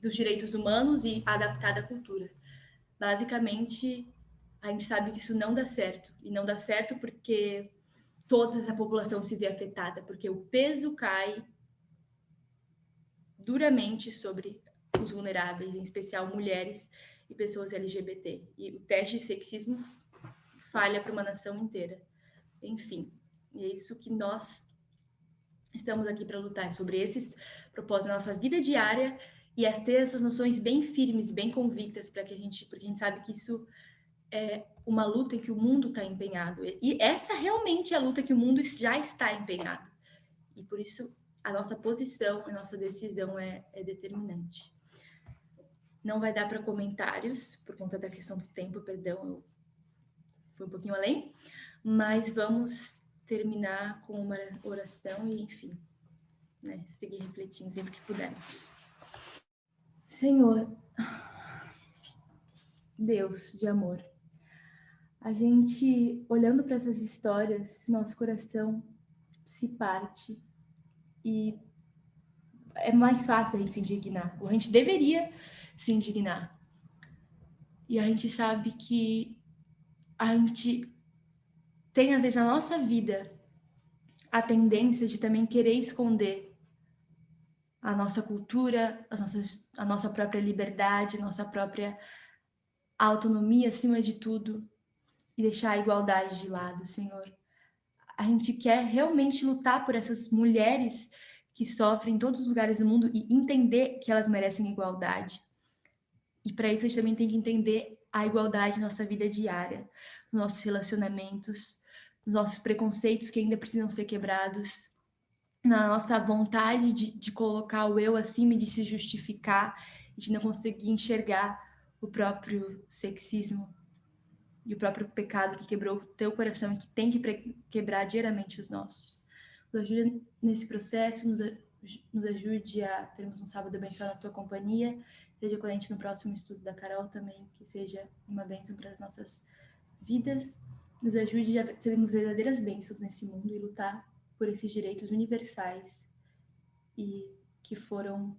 dos direitos humanos e adaptada à cultura. Basicamente, a gente sabe que isso não dá certo, e não dá certo porque toda essa população se vê afetada, porque o peso cai duramente sobre os vulneráveis, em especial mulheres e pessoas LGBT. E o teste de sexismo falha para uma nação inteira. Enfim, e é isso que nós estamos aqui para lutar, sobre esses propósitos na nossa vida diária e ter essas noções bem firmes, bem convictas, porque a gente sabe que isso é uma luta em que o mundo está empenhado. E essa realmente é a luta que o mundo já está empenhado. E por isso a nossa posição, a nossa decisão é determinante. Não vai dar para comentários, por conta da questão do tempo, perdão, eu fui um pouquinho além, mas vamos terminar com uma oração e, enfim, né, seguir refletindo sempre que pudermos. Senhor, Deus de amor, a gente, olhando para essas histórias, nosso coração se parte e é mais fácil a gente se indignar, ou a gente deveria se indignar. E a gente sabe que a gente tem, às vezes, na nossa vida, a tendência de também querer esconder a nossa cultura, a nossa própria liberdade, a nossa própria autonomia acima de tudo e deixar a igualdade de lado, Senhor. A gente quer realmente lutar por essas mulheres que sofrem em todos os lugares do mundo e entender que elas merecem igualdade. E para isso a gente também tem que entender a igualdade na nossa vida diária, nos nossos relacionamentos, nos nossos preconceitos que ainda precisam ser quebrados, na nossa vontade de colocar o eu acima e de se justificar, e de não conseguir enxergar o próprio sexismo e o próprio pecado que quebrou o teu coração e que tem que quebrar diariamente os nossos. Nos ajude nesse processo, nos ajude a termos um sábado abençoado na tua companhia, seja com a gente no próximo estudo da Carol também, que seja uma bênção para as nossas vidas, nos ajude a sermos verdadeiras bênçãos nesse mundo e lutar por esses direitos universais e que foram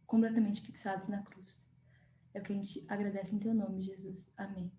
completamente fixados na cruz. É o que a gente agradece em teu nome, Jesus. Amém.